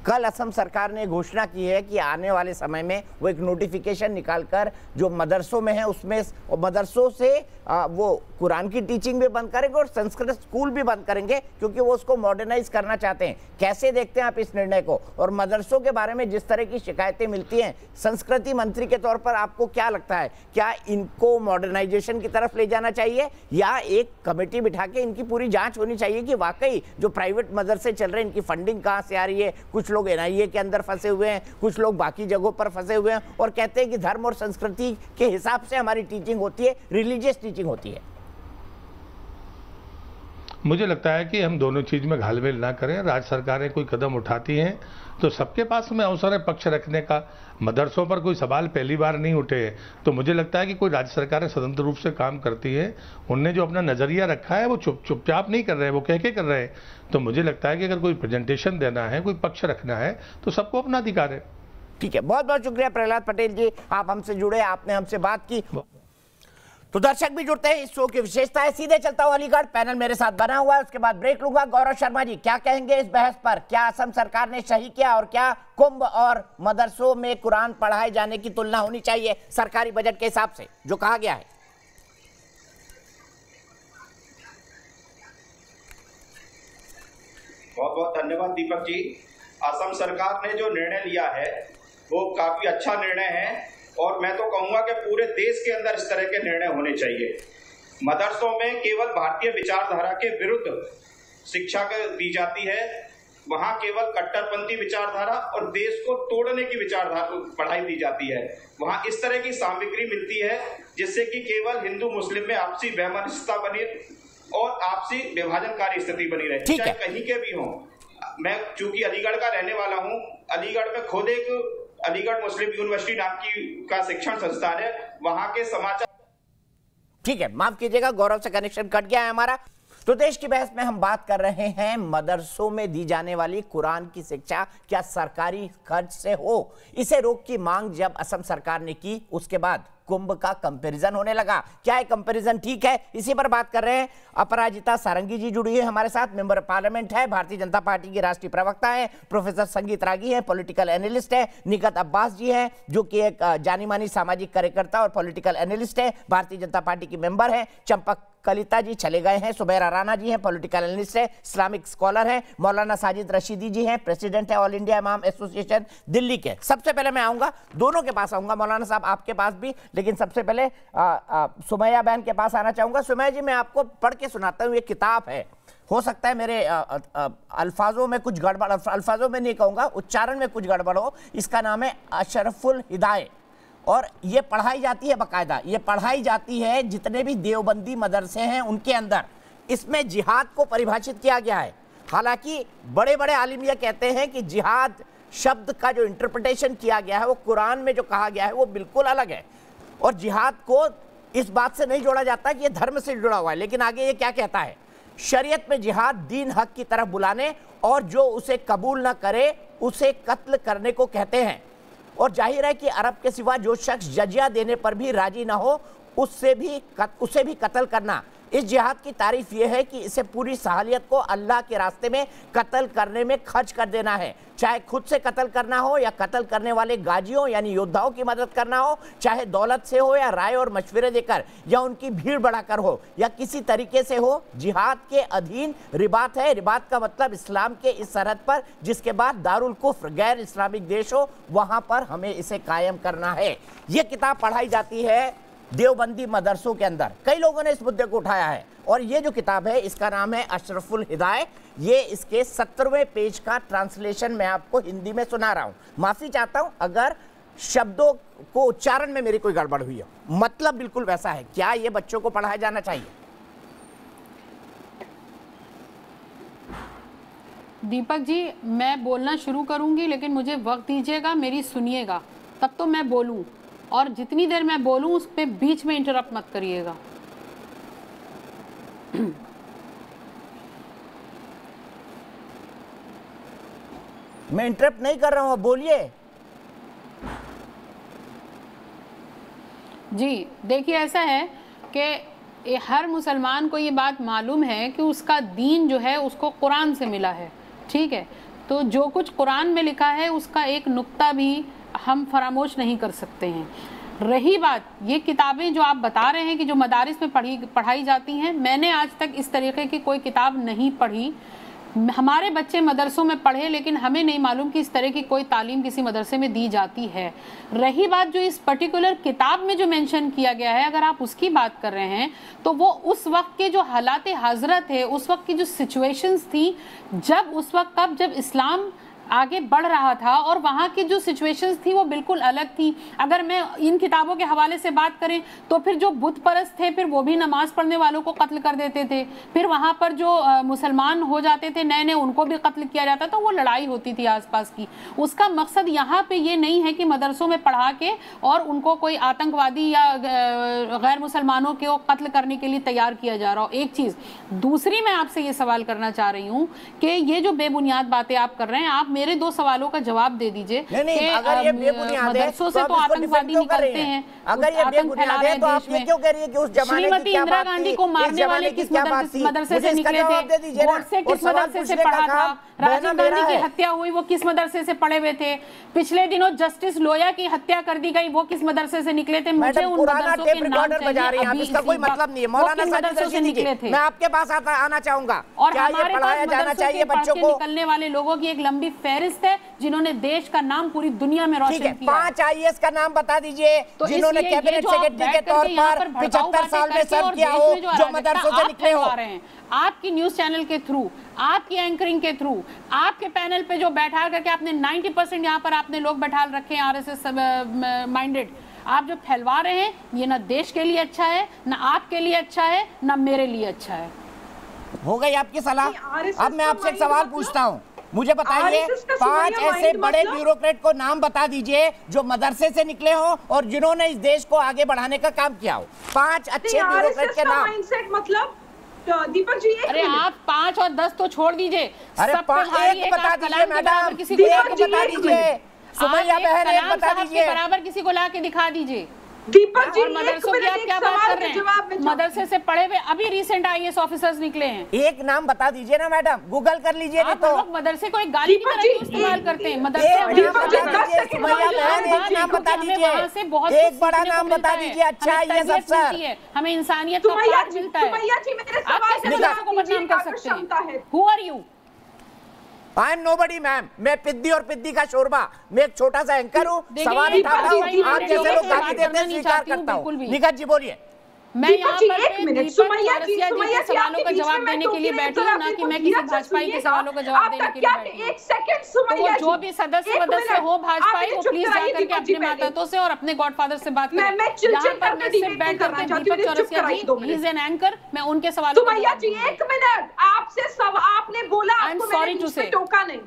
कल असम सरकार ने घोषणा की है कि आने वाले समय में वो एक नोटिफिकेशन निकालकर जो मदरसों में है उसमें मदरसों से वो कुरान की टीचिंग भी बंद करेंगे और संस्कृत स्कूल भी बंद करेंगे, क्योंकि वो उसको मॉडर्नाइज करना चाहते हैं। कैसे देखते हैं आप इस निर्णय को? और मदरसों के बारे में जिस तरह की शिकायतें मिलती हैं, संस्कृति मंत्री के तौर पर आपको क्या लगता है, क्या इनको मॉडर्नाइजेशन की तरफ ले जाना चाहिए, या एक कमेटी बिठा के इनकी पूरी जांच होनी चाहिए कि वाकई जो प्राइवेट मदरसे चल रहे हैं इनकी फंडिंग कहाँ से आ रही है? कुछ लोग NIA के अंदर फंसे हुए हैं, कुछ लोग बाकी जगहों पर फंसे हुए हैं और कहते हैं कि धर्म और संस्कृति के हिसाब से हमारी टीचिंग होती है, रिलीजियस टीचिंग होती है। मुझे लगता है कि हम दोनों चीज में घालमेल ना करें। राज्य सरकारें कोई कदम उठाती हैं तो सबके पास में अवसर है पक्ष रखने का। मदरसों पर कोई सवाल पहली बार नहीं उठे, तो मुझे लगता है कि कोई राज्य सरकारें स्वतंत्र रूप से काम करती है। उनने जो अपना नजरिया रखा है वो चुपचाप नहीं कर रहे हैं, वो कह के कर रहे हैं। तो मुझे लगता है कि अगर कोई प्रेजेंटेशन देना है, कोई पक्ष रखना है, तो सबको अपना अधिकार है। ठीक है, बहुत बहुत शुक्रिया प्रहलाद पटेल जी, आप हमसे जुड़े, आपने हमसे बात की। तो दर्शक भी जुड़ते हैं, इस शो की विशेषता है। सीधे चलता हूं अलीगढ़, पैनल मेरे साथ बना हुआ है, उसके बाद ब्रेक लूंगा। गौरव शर्मा जी क्या कहेंगे इस बहस पर? क्या असम सरकार ने सही किया, और क्या कुंभ और मदरसों में कुरान पढ़ाए जाने की तुलना होनी चाहिए सरकारी बजट के हिसाब से जो कहा गया है? बहुत बहुत धन्यवाद दीपक जी। असम सरकार ने जो निर्णय लिया है वो काफी अच्छा निर्णय है, और मैं तो कहूंगा कि पूरे देश के अंदर इस तरह के निर्णय होने चाहिए। मदरसों में केवल भारतीय विचारधारा के विरुद्ध शिक्षा दी जाती है, वहां केवल कट्टरपंथी विचारधारा और देश को तोड़ने की विचारधारा पढ़ाई दी जाती है। वहां इस तरह की सामग्री मिलती है जिससे कि केवल हिंदू मुस्लिम में आपसी वैमनस्यता बनी और आपसी विभाजनकारी स्थिति बनी रहे, चाहे कहीं के भी हों। मैं चूंकि अलीगढ़ का रहने वाला हूं, अलीगढ़ में खुद एक अलीगढ़ मुस्लिम यूनिवर्सिटी नाम की का शिक्षण संस्थान है, वहां के समाचार। ठीक है, माफ कीजिएगा, गौरव से कनेक्शन कट गया है हमारा। तो देश की बहस में हम बात कर रहे हैं मदरसों में दी जाने वाली कुरान की शिक्षा क्या सरकारी खर्च से हो। इसे रोक की मांग जब असम सरकार ने की, उसके बाद कुंभ का कंपैरिजन होने लगा। क्या है कंपैरिजन ठीक है? इसी पर बात कर रहे हैं। अपराजिता सारंगी जी जुड़ी है हमारे साथ, मेंबर पार्लियामेंट है, भारतीय जनता पार्टी की राष्ट्रीय प्रवक्ता है। प्रोफेसर संगीत रागी है, पॉलिटिकल एनालिस्ट है। निकत अब्बास जी हैं, जो कि एक जानी मानी सामाजिक कार्यकर्ता और पॉलिटिकल एनालिस्ट है, भारतीय जनता पार्टी की मेंबर है। चंपक कलिता जी चले गए हैं। सुबैरा राणा जी हैं, पॉलिटिकल एनालिस्ट है, इस्लामिक स्कॉलर है। मौलाना साजिद रशीदी जी हैं, प्रेसिडेंट है ऑल इंडिया इमाम एसोसिएशन दिल्ली के। सबसे पहले मैं आऊंगा, दोनों के पास आऊंगा, मौलाना साहब आपके पास भी, लेकिन सबसे पहले सुमैया बहन के पास आना चाहूंगा। सुमैया जी, मैं आपको पढ़ के सुनाता हूँ, ये किताब है, हो सकता है मेरे अल्फाजों में कुछ गड़बड़, अल्फाजों में नहीं कहूँगा, उच्चारण में कुछ गड़बड़ हो। इसका नाम है अशरफुल हिदायत, और ये पढ़ाई जाती है बाकायदा, ये पढ़ाई जाती है जितने भी देवबंदी मदरसे हैं उनके अंदर। इसमें जिहाद को परिभाषित किया गया है। हालांकि बड़े बड़े आलिम ये कहते हैं कि जिहाद शब्द का जो इंटरप्रिटेशन किया गया है वो कुरान में जो कहा गया है वो बिल्कुल अलग है, और जिहाद को इस बात से नहीं जोड़ा जाता कि ये धर्म से जुड़ा हुआ है। लेकिन आगे ये क्या कहता है शरीयत में जिहाद दीन हक की तरफ बुलाने और जो उसे कबूल ना करे उसे कत्ल करने को कहते हैं। और जाहिर है कि अरब के सिवा जो शख्स जजिया देने पर भी राजी ना हो उसे भी कत्ल करना। इस जिहाद की तारीफ यह है कि इसे पूरी सहालियत को अल्लाह के रास्ते में कत्ल करने में खर्च कर देना है, चाहे खुद से कत्ल करना हो या कत्ल करने वाले गाजियों यानी योद्धाओं की मदद करना हो, चाहे दौलत से हो या राय और मशवरे देकर या उनकी भीड़ बढ़ाकर हो या किसी तरीके से हो। जिहाद के अधीन रिबात है। रिबात का मतलब इस्लाम के इस सरहद पर जिसके बाद दारुल कुफ्र गैर इस्लामिक देश हो वहां पर हमें इसे कायम करना है। ये किताब पढ़ाई जाती है देवबंदी मदरसों के अंदर। कई लोगों ने इस मुद्दे को उठाया है और ये जो किताब है इसका नाम है अशरफुल हिदायत। ये इसके 17वें पेज का ट्रांसलेशन मैं आपको हिंदी में सुना रहा हूं। माफी चाहता हूं अगर शब्दों को उच्चारण में मेरी कोई गड़बड़ हुई हो, मतलब बिल्कुल वैसा है। क्या ये बच्चों को पढ़ाया जाना चाहिए? दीपक जी, मैं बोलना शुरू करूंगी लेकिन मुझे वक्त दीजिएगा, मेरी सुनिएगा, तब तो मैं बोलूं। और जितनी देर मैं बोलूं उस पे बीच में इंटरप्ट मत करिएगा। मैं इंटरप्ट नहीं कर रहा हूं, बोलिए। जी देखिए, ऐसा है कि हर मुसलमान को ये बात मालूम है कि उसका दीन जो है उसको कुरान से मिला है, ठीक है। तो जो कुछ कुरान में लिखा है उसका एक नुक्ता भी हम फरामोश नहीं कर सकते हैं। रही बात ये किताबें जो आप बता रहे हैं कि जो मदारिस में पढ़ाई जाती हैं, मैंने आज तक इस तरीके की कोई किताब नहीं पढ़ी। हमारे बच्चे मदरसों में पढ़े लेकिन हमें नहीं मालूम कि इस तरह की कोई तालीम किसी मदरसे में दी जाती है। रही बात जो इस पर्टिकुलर किताब में जो मेंशन किया गया है, अगर आप उसकी बात कर रहे हैं तो वो उस वक्त के जो हालात हजरत है, उस वक्त की जो सिचुएशंस थी, जब इस्लाम आगे बढ़ रहा था और वहाँ की जो सिचुएशंस थी वो बिल्कुल अलग थी। अगर मैं इन किताबों के हवाले से बात करें तो फिर जो बुत परस्त थे फिर वो भी नमाज पढ़ने वालों को कत्ल कर देते थे। फिर वहाँ पर जो मुसलमान हो जाते थे नए नए, उनको भी कत्ल किया जाता था। वो लड़ाई होती थी आसपास की। उसका मकसद यहाँ पे ये नहीं है कि मदरसों में पढ़ा के और उनको कोई आतंकवादी या गैर मुसलमानों को कत्ल करने के लिए तैयार किया जा रहा हो। एक चीज़। दूसरी, मैं आपसे ये सवाल करना चाह रही हूँ कि ये जो बेबुनियाद बातें आप कर रहे हैं, आप मेरे दो सवालों का जवाब दे दीजिए कि मदरसों से तो आतंकवादी निकलते हैं, अगर ये बेबुनियाद है तो आप ये क्यों कह रही है कि उस जमाने की श्रीमती इंदिरा गांधी को मारने वाले किस मदरसे से निकले थे? गोडसे किस मदरसे से पढ़ा था? राजीव गांधी की हत्या हुई वो किस मदरसे से पढ़े हुए थे? पिछले दिनों जस्टिस लोया की हत्या कर दी गई, वो किस मदरसे से निकले थे? मुझे उन मदरसों के नाम चाहिए। इसका कोई मतलब नहीं है। मौलाना मदरसों से निकले थे, मैं आपके पास आना चाहूंगा। और हमारे पास मदरसों के पढ़ के निकलने वाले लोगों की एक लंबी फहरिस्त है जिन्होंने देश का नाम पूरी दुनिया में रोशन किया। 5 IAS का नाम बता दीजिए जिन्होंने कैबिनेट सेक्रेटरी के तौर पर 75 साल में सर्व किया हो, जो मदरसों से निकले हो। आपकी न्यूज चैनल के थ्रू, आपकी एंकरिंग के थ्रू, आपके पैनल पे जो बैठा करके आपने 90% यहाँ पर आपने लोग बैठा रखे हैं RSS माइंडेड, आप जो फैलवा रहे हैं ये ना देश के लिए अच्छा है, ना आपके लिए अच्छा है, ना मेरे लिए अच्छा है। हो गई आपकी सलाह। अब मैं आपसे एक सवाल पूछता हूँ, मुझे बताइए 5 ऐसे बड़े ब्यूरोक्रेट को नाम बता दीजिए जो मदरसे से निकले हो और जिन्होंने इस देश को आगे बढ़ाने का काम किया हो। 5 अच्छे ब्यूरोक्रेट के नाम। मतलब दीपक जी, अरे आप 5 और 10 तो छोड़ दीजिए। अरे एक बता दीजिए मैडम, एक बता दीजिए। सुमैया बहन एक बता दीजिए। बराबर किसी को ला के दिखा दीजिए। दीपक जी, मदरसों की आप क्या बात कर रहे हैं? मदरसे से पढ़े हुए अभी रिसेंट IAS ऑफिसर्स निकले हैं। एक नाम बता दीजिए ना मैडम, गूगल कर लीजिए। आप लोग मदरसे को एक गाली की तरह इस्तेमाल करते हैं। मदरसे एक नाम बता दीजिए, एक बड़ा नाम बता दीजिए। अच्छा IAS अफसर, हमें इंसानियत का पाठ मिलता है। आप कैसे मदरसे को बदनाम कर सकते हैं? Who are you? I am nobody ma'am. मैं पिद्दी और पिद्दी का शोरबा, मैं एक छोटा सा एंकर हूँ, सवाल उठाता हूँ, आप जैसे लोग गाली देते हैं स्वीकार करता हूँ। निकट जी बोलिए। मैं यहाँ पर सुमैया जी के सवालों का जवाब देने के लिए बैठी हूँ, ना कि मैं किसी भाजपाई के सवालों का जवाब देने के लिए बैठी हूँ। एक सेकंड सुमैया, जो भी सदस्य हो भाजपाई, वो प्लीज जाकर के अपने माताओं से और अपने गॉडफादर से बात करें। यहाँ पर मैं सिर्फ बैठ करके दीपक चौरसिया जी, ही इज एन एंकर, मैं उनके सवालों सुमैया जी 1 मिनट, आपसे आपने बोला, आई एम सॉरी टू से, टोका नहीं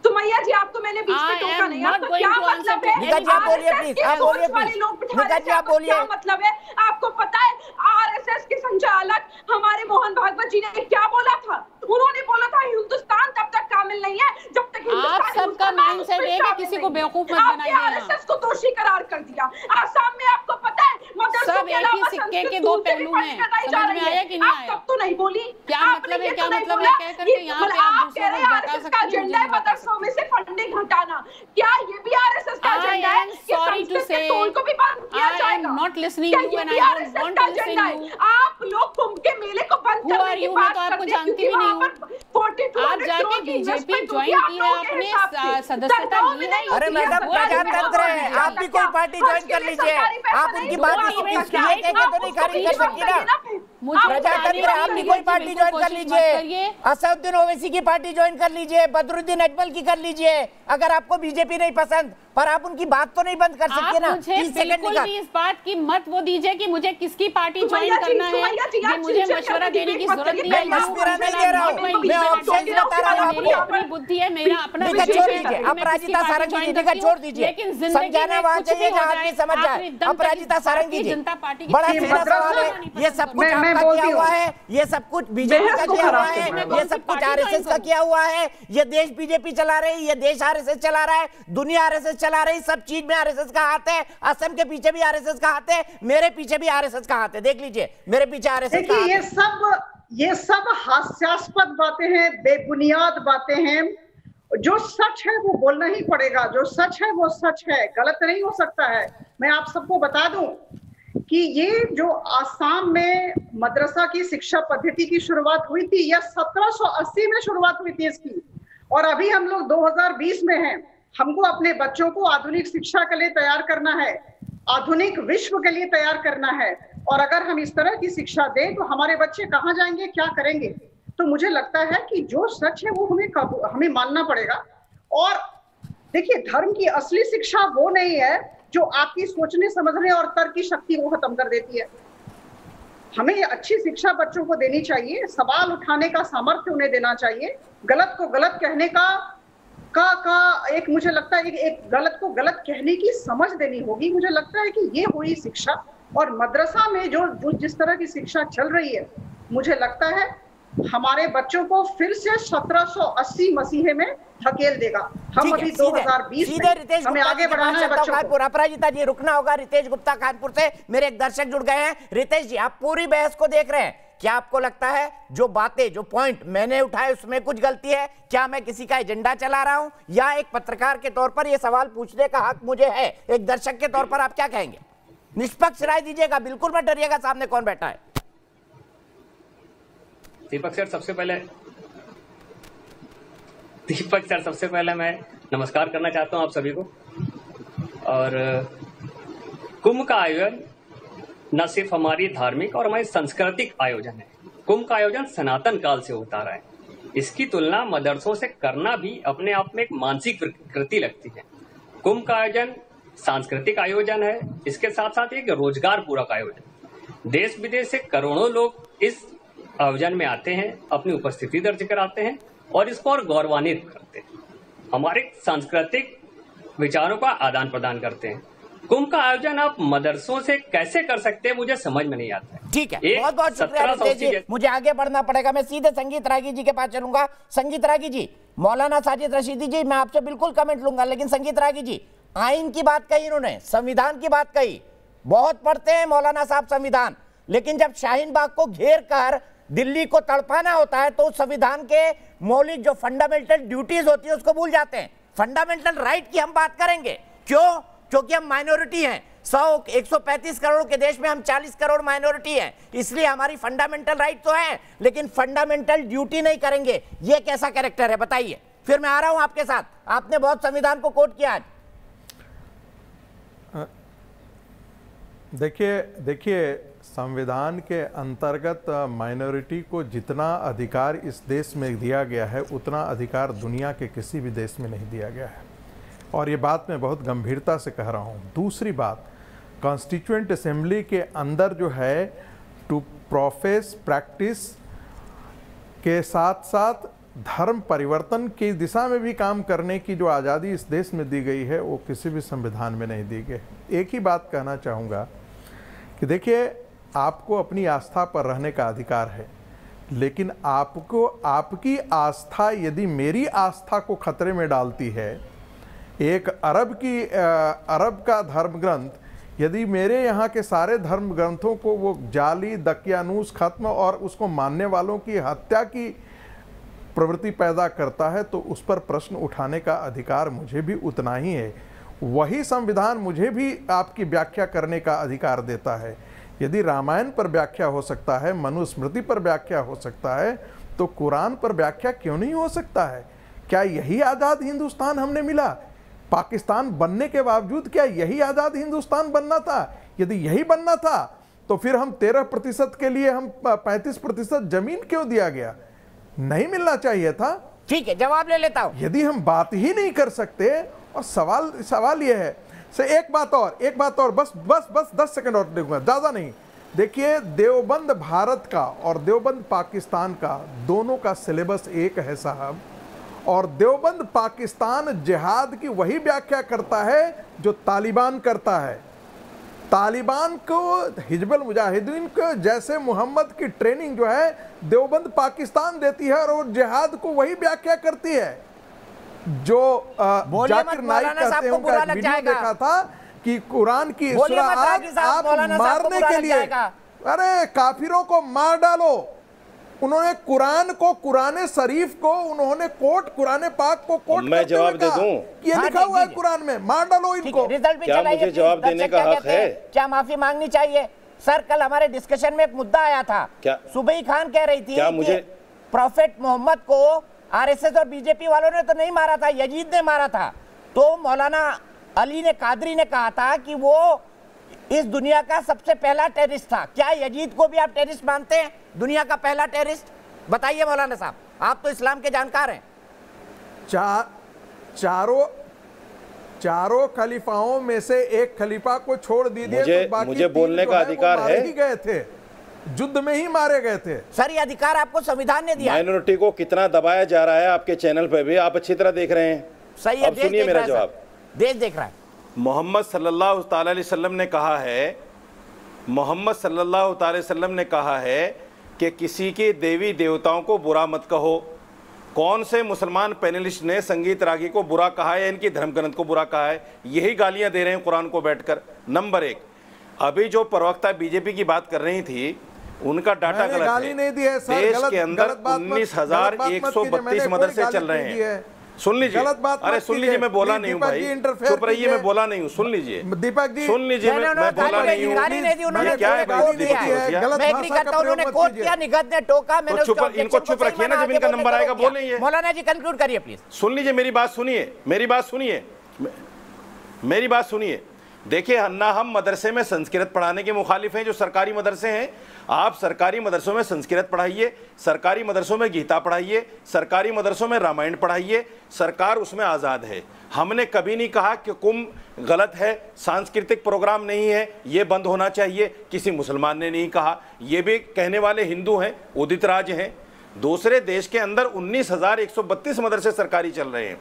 सुमैया जी, आपको मैंने बीच में टोका नहीं, आपको क्या मतलब है? निका जी आप बोलिए प्लीज, आप बोलिए प्लीज, निका जी आप बोलिए। क्या मतलब है? आपको पता है आरएसएस के संचालक हमारे मोहन भागवत जी ने क्या बोला था? उन्होंने बोला था हिंदुस्तान तब तक कामिल नहीं है जब तक आप सबका माइंडसेट है कि किसी को बेवकूफ मत बनाइए। आरएसएस को दोषी करार कर दिया। आसाम में आपको पता है सब एक ही सिक्के के दो पहलू हैं, समझ में आया कि नहीं आया? तब तो नहीं बोली। क्या मतलब है, क्या मतलब है कह करके यहाँ पे आप कह रहे हैं आरएसएस का एजेंडा है मदरसों में से फंडिंग हटाना। क्या ये भी आरएसएस का एजेंडा है? सॉरी टू से को भी बंद किया जाएगा। Not listening you and I don't want to listen you. आप लोग कुंभ के मेले को बंद करने की बात आपको जानती भी नहीं हूँ। आप जाके बीजेपी ज्वाइन की है, अपने सदस्यता ली है। अरे मैडम प्रजातंत्र है, आप भी कोई पार्टी ज्वाइन कर लीजिए। आप उनकी बात तो नहीं खारिज कर सकती ना। प्रजातंत्र आप भी कोई पार्टी ज्वाइन कर लीजिए, असदुद्दीन ओवैसी की पार्टी ज्वाइन कर लीजिए, बदरुद्दीन अजमल की कर लीजिए। अगर आपको बीजेपी नहीं पसंद, पर आप उनकी बात तो नहीं बंद कर सकते ना। मुझे बिल्कुल भी इस बात की मत वो दीजिए कि मुझे किसकी पार्टी ज्वाइन करना है, ये मुझे मशवरा देने की जरूरत नहीं है। मशवरा नहीं दे रहा हूँ, मैं ऑप्शन बता रहा हूँ आपको। अपनी बुद्धि है, मेरा अपना छोड़ दीजिए, अपराजिता सारंगी जी का छोड़ दीजिए, समझाना वहाँ चाहिए जहाँ आदमी समझ जाए। अपराजिता सारंगी जी, बड़ा सीधा सवाल है, ये सब कुछ आपका किया हुआ है, ये सब कुछ बीजेपी का किया हुआ है, ये सब कुछ आरएसएस का किया हुआ है। ये देश बीजेपी चला रही, ये देश आरएसएस चला रहा है, दुनिया आरएसएस चला रही, सब चीज में आरएसएस का हाथ है। असम के पीछे भी आरएसएस का हाथ है, मेरे पीछे भी आरएसएस का हाथ है। देख लीजिए मेरे पीछे आरएसएस का हाथ है। ये सब हास्यास्पद बातें हैं, बेबुनियाद बातें हैं। जो सच है वो बोलना ही पड़ेगा, जो सच है वो सच है, गलत नहीं हो सकता है। मैं आप सबको बता दूं कि ये जो आसाम में मदरसा की शिक्षा पद्धति की शुरुआत हुई थी, यह 1780 में शुरुआत हुई थी इसकी, और अभी हम लोग 2020 में हैं। हमको अपने बच्चों को आधुनिक शिक्षा के लिए तैयार करना है, आधुनिक विश्व के लिए तैयार करना है। और अगर हम इस तरह की शिक्षा दें तो हमारे बच्चे कहाँ जाएंगे, क्या करेंगे? तो मुझे लगता है कि जो सच है वो हमें मानना पड़ेगा। और देखिए, धर्म की असली शिक्षा वो नहीं है जो आपकी सोचने समझने और तर्क की शक्ति को खत्म कर देती है। हमें अच्छी शिक्षा बच्चों को देनी चाहिए, सवाल उठाने का सामर्थ्य उन्हें देना चाहिए, गलत को गलत कहने का एक मुझे लगता है एक गलत को गलत कहने की समझ देनी होगी। मुझे लगता है कि ये हुई शिक्षा। और मदरसा में जो जिस तरह की शिक्षा चल रही है, मुझे लगता है हमारे बच्चों को फिर से 1780 मसीहे में धकेल देगा। हम अभी 2020 में हमें आगे बढ़ाना है बच्चों को। अपराजिता जी रुकना होगा। रितेश गुप्ता कानपुर से मेरे एक दर्शक जुड़ गए हैं। रितेश जी, आप पूरी बहस को देख रहे हैं, क्या आपको लगता है जो बातें, जो पॉइंट मैंने उठाए उसमें कुछ गलती है? क्या मैं किसी का एजेंडा चला रहा हूं, या एक पत्रकार के तौर पर यह सवाल पूछने का हक मुझे है? एक दर्शक के तौर पर आप क्या कहेंगे? निष्पक्ष राय दीजिएगा, बिल्कुल मत डरिएगा, सामने कौन बैठा है। दीपक सर, सबसे पहले मैं नमस्कार करना चाहता हूं आप सभी को। और कुंभ का आयोजन न सिर्फ हमारी धार्मिक और हमारी सांस्कृतिक आयोजन है, कुंभ का आयोजन सनातन काल से होता रहा है। इसकी तुलना मदरसों से करना भी अपने आप में एक मानसिक कृति लगती है। कुंभ का आयोजन सांस्कृतिक आयोजन है, इसके साथ साथ एक रोजगार पूरक आयोजन। देश विदेश से करोड़ों लोग इस आयोजन में आते हैं, अपनी उपस्थिति दर्ज कराते हैं और इसको और गौरवान्वित करते हैं, हमारे सांस्कृतिक विचारों का आदान प्रदान करते हैं। कुंभ का आयोजन आप मदरसों से कैसे कर सकते हैं, मुझे समझ में नहीं आता है। ठीक है, बहुत बहुत शुक्रिया रितेश जी। मुझे आगे बढ़ना पड़ेगा, मैं सीधे संगीत रागी जी के पास चलूंगा। संगीत रागी जी, मौलाना साजिद रशीदी जी, मैं आपसे बिल्कुल कमेंट लूंगा, लेकिन संगीत रागी जी, आइन की बात कही इन्होंने, संविधान की बात कही, बहुत पढ़ते हैं मौलाना साहब संविधान, लेकिन जब शाहीन बाग को घेर कर दिल्ली को तड़पाना होता है तो संविधान के मौलिक जो फंडामेंटल ड्यूटीज होती है उसको भूल जाते हैं। फंडामेंटल राइट की हम बात करेंगे, क्यों? क्योंकि हम माइनॉरिटी हैं। 135 करोड़ के देश में हम 40 करोड़ माइनॉरिटी हैं, इसलिए हमारी फंडामेंटल राइट तो है, लेकिन फंडामेंटल ड्यूटी नहीं करेंगे। ये कैसा कैरेक्टर है बताइए? फिर मैं आ रहा हूं आपके साथ। आपने बहुत संविधान को कोट किया आज। देखिए संविधान के अंतर्गत माइनॉरिटी को जितना अधिकार इस देश में दिया गया है, उतना अधिकार दुनिया के किसी भी देश में नहीं दिया गया है, और ये बात मैं बहुत गंभीरता से कह रहा हूँ। दूसरी बात, कॉन्स्टिट्यूएंट असेंबली के अंदर जो है टू प्रोफेस प्रैक्टिस के साथ साथ धर्म परिवर्तन की दिशा में भी काम करने की जो आज़ादी इस देश में दी गई है वो किसी भी संविधान में नहीं दी गई। एक ही बात कहना चाहूँगा कि देखिए, आपको अपनी आस्था पर रहने का अधिकार है, लेकिन आपको आपकी आस्था यदि मेरी आस्था को खतरे में डालती है, एक अरब का धर्म ग्रंथ यदि मेरे यहाँ के सारे धर्म ग्रंथों को वो जाली दकियानूस खत्म और उसको मानने वालों की हत्या की प्रवृत्ति पैदा करता है, तो उस पर प्रश्न उठाने का अधिकार मुझे भी उतना ही है। वही संविधान मुझे भी आपकी व्याख्या करने का अधिकार देता है। यदि रामायण पर व्याख्या हो सकता है, मनुस्मृति पर व्याख्या हो सकता है, तो कुरान पर व्याख्या क्यों नहीं हो सकता है? क्या यही आज़ाद हिंदुस्तान हमने मिला? पाकिस्तान बनने के बावजूद क्या यही आज़ाद हिंदुस्तान बनना था? यदि यही बनना था तो फिर हम 13% के लिए हम 35% जमीन क्यों दिया गया? नहीं मिलना चाहिए था। ठीक है, जवाब ले लेता हूं। यदि हम बात ही नहीं कर सकते, और सवाल यह है से एक बात और बस 10 सेकंड और देखूंगा, ज्यादा नहीं। देखिए, देवबंद भारत का और देवबंद पाकिस्तान का दोनों का सिलेबस एक है साहब, और देवबंद पाकिस्तान जिहाद की वही व्याख्या करता है जो तालिबान करता है। तालिबान को, हिजबुल मुजाहिदीन को जैसे मोहम्मद की ट्रेनिंग जो है देवबंद पाकिस्तान देती है, और वो जिहाद को वही व्याख्या करती है। जो जाकिर नाइक कहते हैं, उनका एक वीडियो देखा था कि कुरान की सूरा आप मारने के लिए, अरे काफिरों को मार डालो। उन्होंने कुरान को, कुरान शरीफ को उन्होंने कुरान पाक को कोट मैं जवाब दे दूं? ये लिखा हुआ है कुरान में, मार डालो इनको। क्या मुझे जवाब देने का हक है? क्या माफी मांगनी चाहिए? सर, कल हमारे डिस्कशन में एक मुद्दा आया था, क्या सुबई खान कह रही थी क्या मुझे प्रॉफेट मोहम्मद को आरएसएस और बीजेपी वालों ने तो नहीं मारा था, यजीद ने मारा था। तो मौलाना अली ने कादरी ने कहा था कि वो इस दुनिया का सबसे पहला टेररिस्ट था। क्या यजीद को भी आप टेररिस्ट मानते हैं? दुनिया का पहला टेररिस्ट? बताइए मौलाना साहब, आप तो इस्लाम के जानकार हैं। चारों खलीफाओं में से एक खलीफा को छोड़ दीजिए तो बाकी मुझे बोलने का अधिकार है। ही गए थे, युद्ध में ही मारे गए थे। सर, ये अधिकार आपको संविधान ने दिया। माइनॉरिटी को कितना दबाया जा रहा है आपके चैनल पे भी आप अच्छी तरह देख रहे हैं। सही है, अब सुनिए मेरा जवाब। देश देख रहा है। मोहम्मद सल्लल्लाहु अलैहि वसल्लम ने कहा है, मोहम्मद सल्लल्लाहु अलैहि वसल्लम ने कहा है कि किसी के देवी देवताओं को बुरा मत कहो। कौन से मुसलमान पैनलिस्ट ने संगीत रागी को बुरा कहा है या इनकी धर्म ग्रंथ को बुरा कहा है? यही गालियां दे रहे हैं कुरान को बैठकर। नंबर 1, अभी जो प्रवक्ता बीजेपी की बात कर रही थी उनका डाटा गलत है। देश के अंदर 19,132 मदरसे चल रहे हैं। सुन लीजिए, अरे सुन लीजिए, मैं बोला नहीं हूँ भाई, चुप रहिए, मैं बोला नहीं हूँ। सुन लीजिए दीपक जी, सुन लीजिए, मैं बोला नहीं हूँ। क्या है इनको चुप रखिए ना, जब इनका नंबर आएगा बोलेंगे। मौलाना जी कंक्लूड करिए प्लीज। सुन लीजिए, मेरी बात सुनिए, मेरी बात सुनिए, मेरी बात सुनिए। देखिए, ना हम मदरसे में संस्कृत पढ़ाने के मुखालिफ हैं जो सरकारी मदरसे हैं। आप सरकारी मदरसों में संस्कृत पढ़ाइए, सरकारी मदरसों में गीता पढ़ाइए, सरकारी मदरसों में रामायण पढ़ाइए, सरकार उसमें आज़ाद है। हमने कभी नहीं कहा कि कुंभ गलत है, सांस्कृतिक प्रोग्राम नहीं है, ये बंद होना चाहिए। किसी मुसलमान ने नहीं कहा, ये भी कहने वाले हिंदू हैं, उदित राज हैं। दूसरे देश के अंदर 19,132 मदरसे सरकारी चल रहे हैं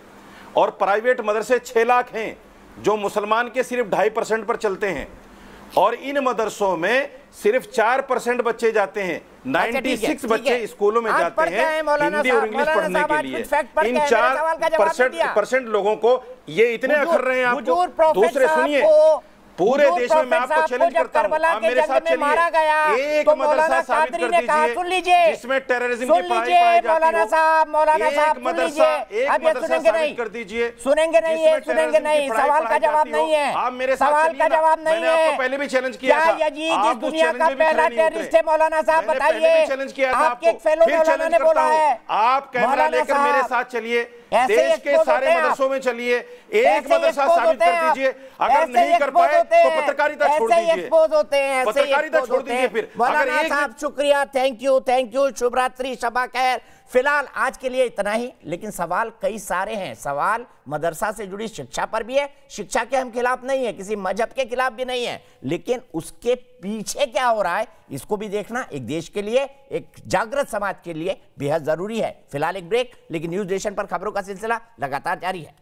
और प्राइवेट मदरसे 6 लाख हैं जो मुसलमान के सिर्फ 2.5% पर चलते हैं, और इन मदरसों में सिर्फ 4% बच्चे जाते हैं। 96 बच्चे स्कूलों में जाते हैं हिंदी और इंग्लिश पढ़ने के लिए। इन 4% लोगों को ये इतने अखर रहे हैं। आपको दूसरे सुनिए, पूरे देश में मैं आपको चैलेंज करता हूं, आप मेरे साथ चलिए, एक मदरसा साबित कर दीजिए जिसमें टेररिज्म की पढ़ाई पढ़ाई जाती हो। एक मदरसा साबित कर दीजिए। सुनेंगे नहीं, सवाल का जवाब नहीं है। आप मेरे साथ चलिए, मैंने आपको पहले भी चैलेंज किया था। आप दुनिया का पहला टेररिस्ट है मौलाना साहब, बताइए। चैलेंज किया था आपको, फिर चैलेंज बोला है। आप कैमरा लेकर मेरे साथ चलिए, देश के सारे मदरसों में चलिए, एक मदरसा साबित कर दीजिए। अगर नहीं कर पाए होते हैं, तो पत्रकारिता छोड़ ऐसे ही दीजिए, एक्सपोज होते हैं, ऐसे ही पत्रकारिता एक्सपोज छोड़ होते दीजिए हैं। फिर। मौलाना अगर साहब शुक्रिया, थैंक यू, शुभ रात्रि, शबा खैर। फिलहाल आज के लिए इतना ही, लेकिन सवाल कई सारे हैं। सवाल मदरसा से जुड़ी शिक्षा पर भी है। शिक्षा के हम खिलाफ नहीं है, किसी मजहब के खिलाफ भी नहीं है, लेकिन उसके पीछे क्या हो रहा है इसको भी देखना एक देश के लिए, एक जागृत समाज के लिए बेहद जरूरी है। फिलहाल एक ब्रेक, लेकिन न्यूज नेशन पर खबरों का सिलसिला लगातार जारी है।